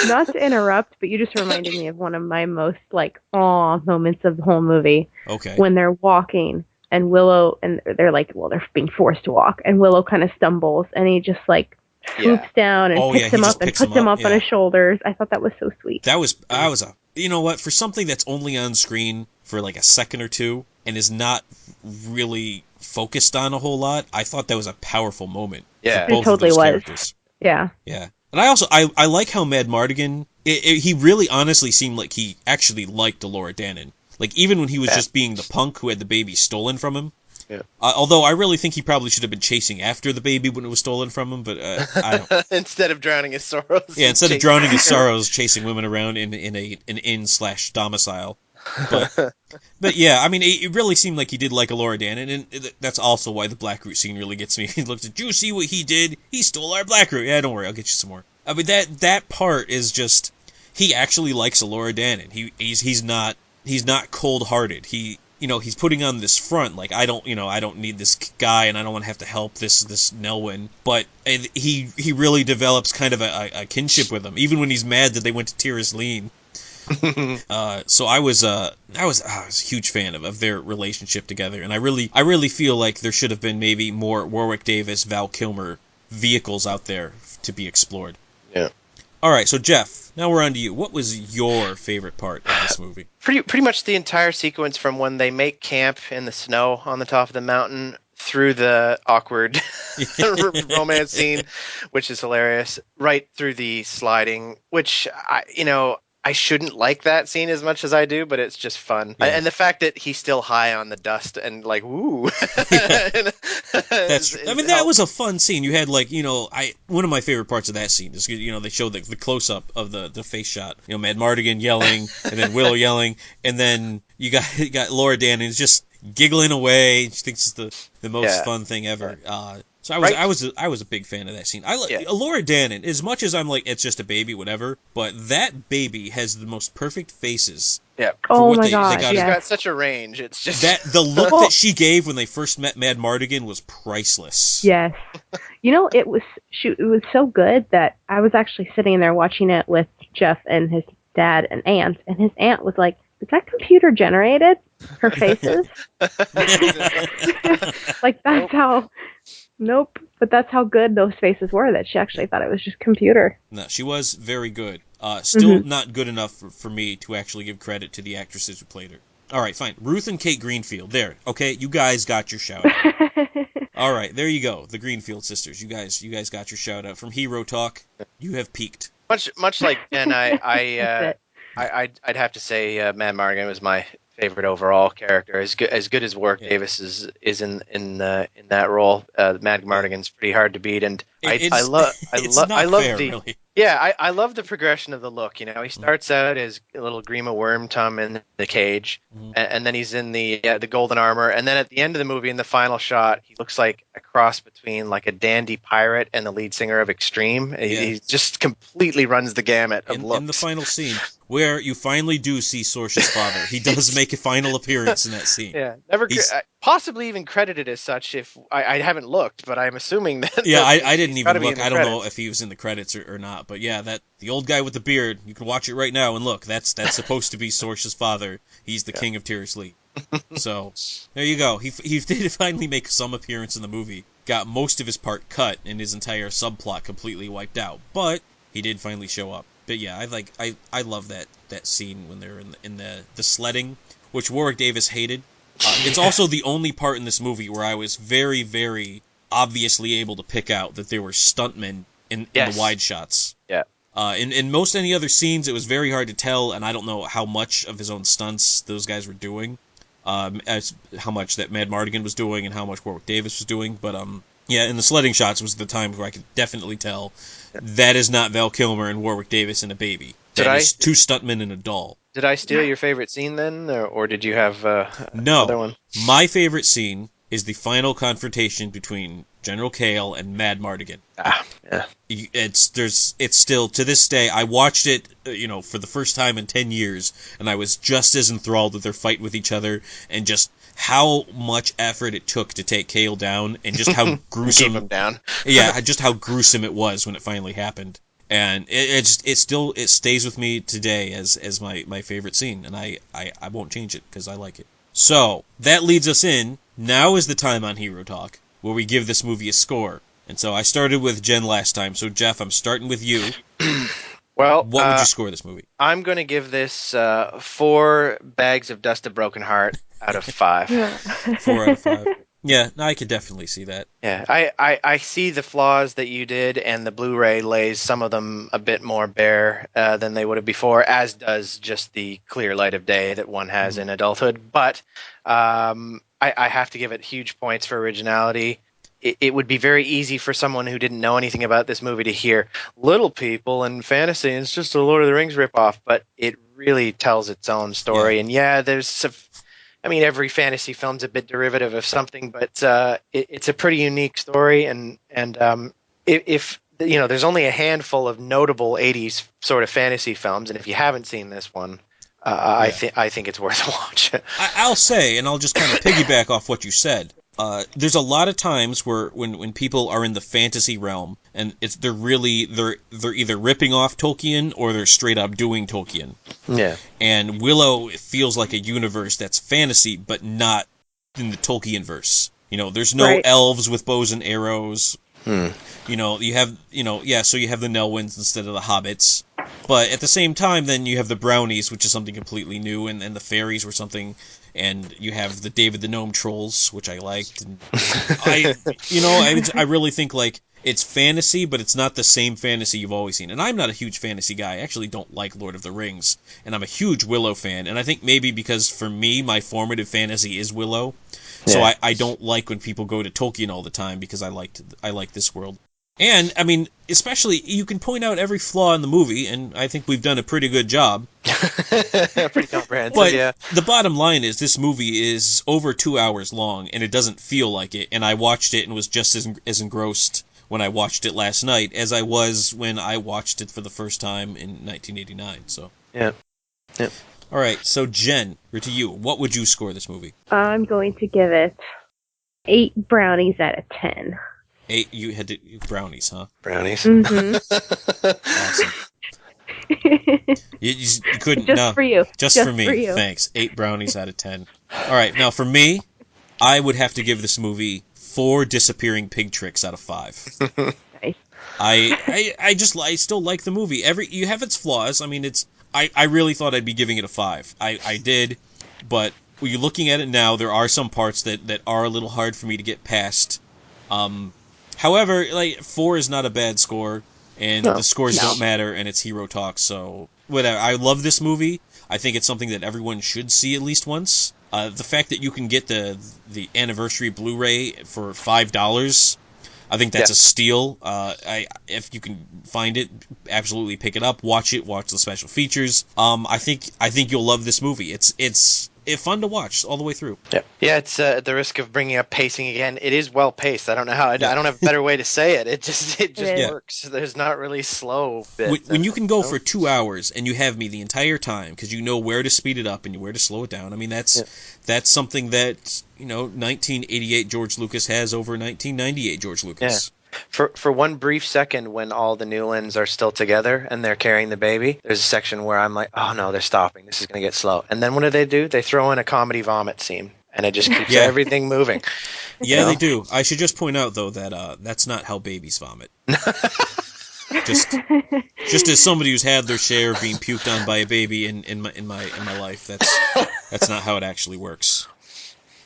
S5: Not to interrupt, but you just reminded me of one of my most, like, aw moments of the whole movie.
S3: Okay.
S5: When they're walking, and Willow, and they're like, well, they're being forced to walk, and Willow kind of stumbles, and he just, like, swoops down and picks him up and puts him up on his shoulders. I thought that was so sweet.
S3: You know what, for something that's only on screen for, like, a second or two, and is not really focused on a whole lot, I thought that was a powerful moment.
S4: Yeah.
S3: For both
S5: it totally
S3: of those
S5: was.
S3: characters.
S5: Yeah.
S3: Yeah. And I like how Mad Mardigan, he really honestly seemed like he actually liked Laura Dannon. Like, even when he was just being the punk who had the baby stolen from him.
S4: Yeah.
S3: Although I really think he probably should have been chasing after the baby when it was stolen from him, but I don't.
S4: Instead of drowning his sorrows.
S3: Yeah, instead of drowning his sorrows, chasing women around in an inn/domicile. But yeah, I mean, it really seemed like he did like a Laura Dannon, and that's also why the Blackroot scene really gets me. He looked at, "Do you see what he did? He stole our Blackroot." Yeah, don't worry, I'll get you some more. I mean, that part is just, he actually likes a Laura Dannon. He's not cold-hearted. He's putting on this front, like, I don't need this guy, and I don't want to have to help this Nelwyn. But he really develops kind of a kinship with him, even when he's mad that they went to Tiris Lean. So I was a huge fan of their relationship together, and I really feel like there should have been maybe more Warwick Davis, Val Kilmer vehicles out there to be explored.
S4: Yeah.
S3: All right, so Jeff, now we're on to you. What was your favorite part of this movie?
S4: Pretty much the entire sequence from when they make camp in the snow on the top of the mountain through the awkward romance scene, which is hilarious, right through the sliding, which I shouldn't like that scene as much as I do, but it's just fun. Yeah. And the fact that he's still high on the dust and like, woo.
S3: That was a fun scene. You had one of my favorite parts of that scene is, they show the close-up of the face shot. Mad Mardigan yelling, and then Willow yelling, and then you got Laura Dannon. It's just, giggling away. She thinks it's the most fun thing ever. So I was a big fan of that scene. Laura Dannon, as much as I'm like, it's just a baby, whatever, but that baby has the most perfect faces.
S4: Yeah.
S5: Oh my god,
S4: She's got such a range. It's just
S3: the look that she gave when they first met Mad Mardigan was priceless.
S5: Yes. It was so good that I was actually sitting there watching it with Jeff and his dad and aunt, and his aunt was like, "Is that computer generated? Her faces?" Like that's how. Nope, but that's how good those faces were that she actually thought it was just computer.
S3: No, she was very good. Still not good enough for me to actually give credit to the actresses who played her. All right, fine. Ruth and Kate Greenfield. There. Okay, you guys got your shout out. All right, there you go. The Greenfield sisters. You guys got your shout out from Hero Talk. You have peaked.
S4: Much like Jen, I'd have to say Mad Mardigan was my favorite overall character. As good as Warwick Davis is in that role, Mad Mardigan's pretty hard to beat, and I love
S3: really.
S4: Yeah, I love the progression of the look. He starts out as a little Grima Wormtongue in the cage, and then he's in the golden armor, and then at the end of the movie, in the final shot, he looks like a cross between like a dandy pirate and the lead singer of Extreme. He just completely runs the gamut of looks.
S3: In the final scene, where you finally do see Sorce's father, he does make a final appearance in that scene.
S4: Yeah, possibly even credited as such. If I haven't looked, but I'm assuming that.
S3: Yeah, I didn't even look. I don't know if he was in the credits or not. But yeah, the old guy with the beard, you can watch it right now and look. That's supposed to be Sorce's father. He's the king of Tyr's So there you go. He did finally make some appearance in the movie. Got most of his part cut and his entire subplot completely wiped out. But he did finally show up. But yeah, I love that scene when they're in the sledding, which Warwick Davis hated. It's also the only part in this movie where I was very, very obviously able to pick out that there were stuntmen in the wide shots.
S4: Yeah.
S3: In most any other scenes, it was very hard to tell, and I don't know how much of his own stunts those guys were doing, as how much that Mad Mardigan was doing and how much Warwick Davis was doing. But in the sledding shots was the time where I could definitely tell that is not Val Kilmer and Warwick Davis and a baby. That is two stuntmen and a doll.
S4: Did I steal your favorite scene then, or did you have another one?
S3: My favorite scene is the final confrontation between General Kale and Mad Mardigan.
S4: Yeah.
S3: It's still, to this day, I watched it, for the first time in 10 years, and I was just as enthralled with their fight with each other, and just how much effort it took to take Kale down, and just how gruesome.
S4: Keep him down.
S3: Yeah, just how gruesome it was when it finally happened. And it stays with me today as my favorite scene, and I won't change it because I like it. So that leads us in. Now is the time on Hero Talk where we give this movie a score. And so I started with Jen last time. So Jeff, I'm starting with you.
S4: Well,
S3: what would you score this movie?
S4: I'm going to give this 4 bags of dust of broken heart out of 5.
S3: 4 out of 5. Yeah, I could definitely see that.
S4: Yeah, I see the flaws that you did, and the Blu-ray lays some of them a bit more bare than they would have before, as does just the clear light of day that one has in adulthood. But I have to give it huge points for originality. It would be very easy for someone who didn't know anything about this movie to hear Little People and fantasy, and it's just a Lord of the Rings ripoff, but it really tells its own story.
S3: Yeah.
S4: And there's every fantasy film's a bit derivative of something, but it's a pretty unique story. And if there's only a handful of notable 80s sort of fantasy films, and if you haven't seen this one, I think it's worth a watch.
S3: I'll say, and I'll just kind of piggyback off what you said. There's a lot of times where when people are in the fantasy realm, and they're either ripping off Tolkien or they're straight up doing Tolkien.
S4: Yeah. And
S3: Willow feels like a universe that's fantasy, but not in the Tolkien verse. There's no elves with bows and arrows. You have so you have the Nelwyns instead of the hobbits. But at the same time, then you have the brownies, which is something completely new, and the fairies were something, and you have the David the Gnome trolls, which I liked. And I really think it's fantasy, but it's not the same fantasy you've always seen. And I'm not a huge fantasy guy. I actually don't like Lord of the Rings, and I'm a huge Willow fan. And I think maybe because for me, my formative fantasy is Willow, so I don't like when people go to Tolkien all the time because I like this world. And, especially, you can point out every flaw in the movie, and I think we've done a pretty good job.
S4: Pretty comprehensive,
S3: But
S4: yeah.
S3: the bottom line is this movie is over 2 hours long, and it doesn't feel like it. And I watched it and was just as engrossed when I watched it last night as I was when I watched it for the first time in 1989. So
S4: Yeah.
S3: all right, so Jen, we're to you. What would you score this movie?
S5: I'm going to give it 8 brownies out of 10.
S3: 8. You had to brownies, huh?
S4: Brownies.
S5: Mm-hmm.
S3: Awesome. You couldn't.
S5: Just
S3: no,
S5: for you.
S3: Just for me.
S5: For you.
S3: Thanks. 8 brownies out of 10. All right, now for me, I would have to give this movie 4 disappearing pig tricks out of 5.
S5: Nice.
S3: I still like the movie. You have its flaws. I mean, I really thought I'd be giving it a 5. I did, but when you're looking at it now, there are some parts that are a little hard for me to get past. However, 4 is not a bad score, and the scores don't matter, and it's Hero Talk, so whatever. I love this movie. I think it's something that everyone should see at least once. The fact that you can get the anniversary Blu-ray for $5, I think that's a steal. If you can find it, absolutely pick it up, watch it, watch the special features. I think you'll love this movie. It's fun to watch all the way through.
S4: Yeah. It's at the risk of bringing up pacing again. It is well paced. I don't know how. I don't have a better way to say it. It just works. There's not really slow bits.
S3: When you can go for 2 hours and you have me the entire time because you know where to speed it up and where to slow it down. I mean, that's something that 1988 George Lucas has over 1998 George Lucas.
S4: Yeah. For one brief second, when all the Newlands are still together and they're carrying the baby, there's a section where I'm like, oh no, they're stopping. This is going to get slow. And then what do? They throw in a comedy vomit scene, and it just keeps everything moving.
S3: Yeah, they do. I should just point out though that that's not how babies vomit. Just as somebody who's had their share of being puked on by a baby in my life, that's not how it actually works.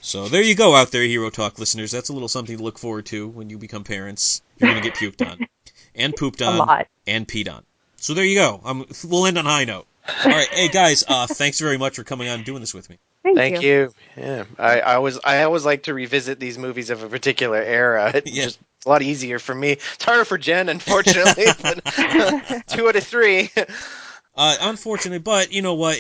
S3: So there you go out there, Hero Talk listeners. That's a little something to look forward to when you become parents. You're going to get puked on, and pooped on, and peed on. So there you go. We'll end on a high note. All right, hey guys, thanks very much for coming on and doing this with me.
S5: Thank you.
S4: Yeah, I always like to revisit these movies of a particular era. It's a lot easier for me. It's harder for Jen, unfortunately. But 2 out of 3.
S3: Unfortunately, but you know what?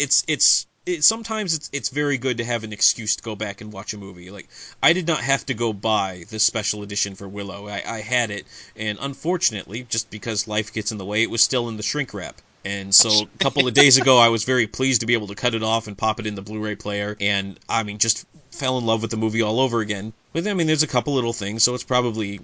S3: Sometimes it's very good to have an excuse to go back and watch a movie. Like, I did not have to go buy this special edition for Willow. I had it, and unfortunately, just because life gets in the way, it was still in the shrink wrap. And so a couple of days ago, I was very pleased to be able to cut it off and pop it in the Blu-ray player, and I mean, just fell in love with the movie all over again. But I mean, there's a couple little things, so it's probably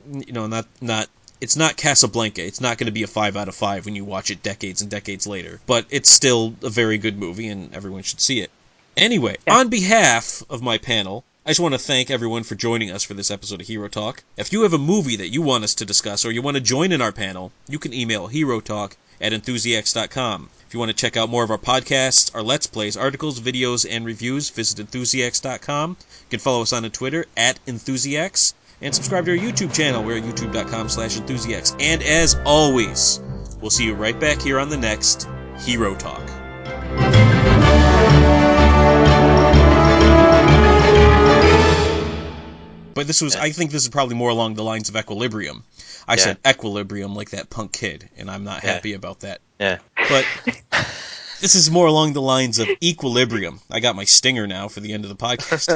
S3: not. It's not Casablanca. It's not going to be a 5 out of 5 when you watch it decades and decades later. But it's still a very good movie, and everyone should see it. Anyway, on behalf of my panel, I just want to thank everyone for joining us for this episode of Hero Talk. If you have a movie that you want us to discuss or you want to join in our panel, you can email herotalk@enthusiacs.com. If you want to check out more of our podcasts, our Let's Plays, articles, videos, and reviews, visit enthusiacs.com. You can follow us on Twitter @Enthusiacs. And subscribe to our YouTube channel. We're at youtube.com/enthusiacs. And as always, we'll see you right back here on the next Hero Talk. But I think this is probably more along the lines of Equilibrium. I said Equilibrium like that punk kid, and I'm not happy about that.
S4: Yeah.
S3: But this is more along the lines of Equilibrium. I got my stinger now for the end of the podcast.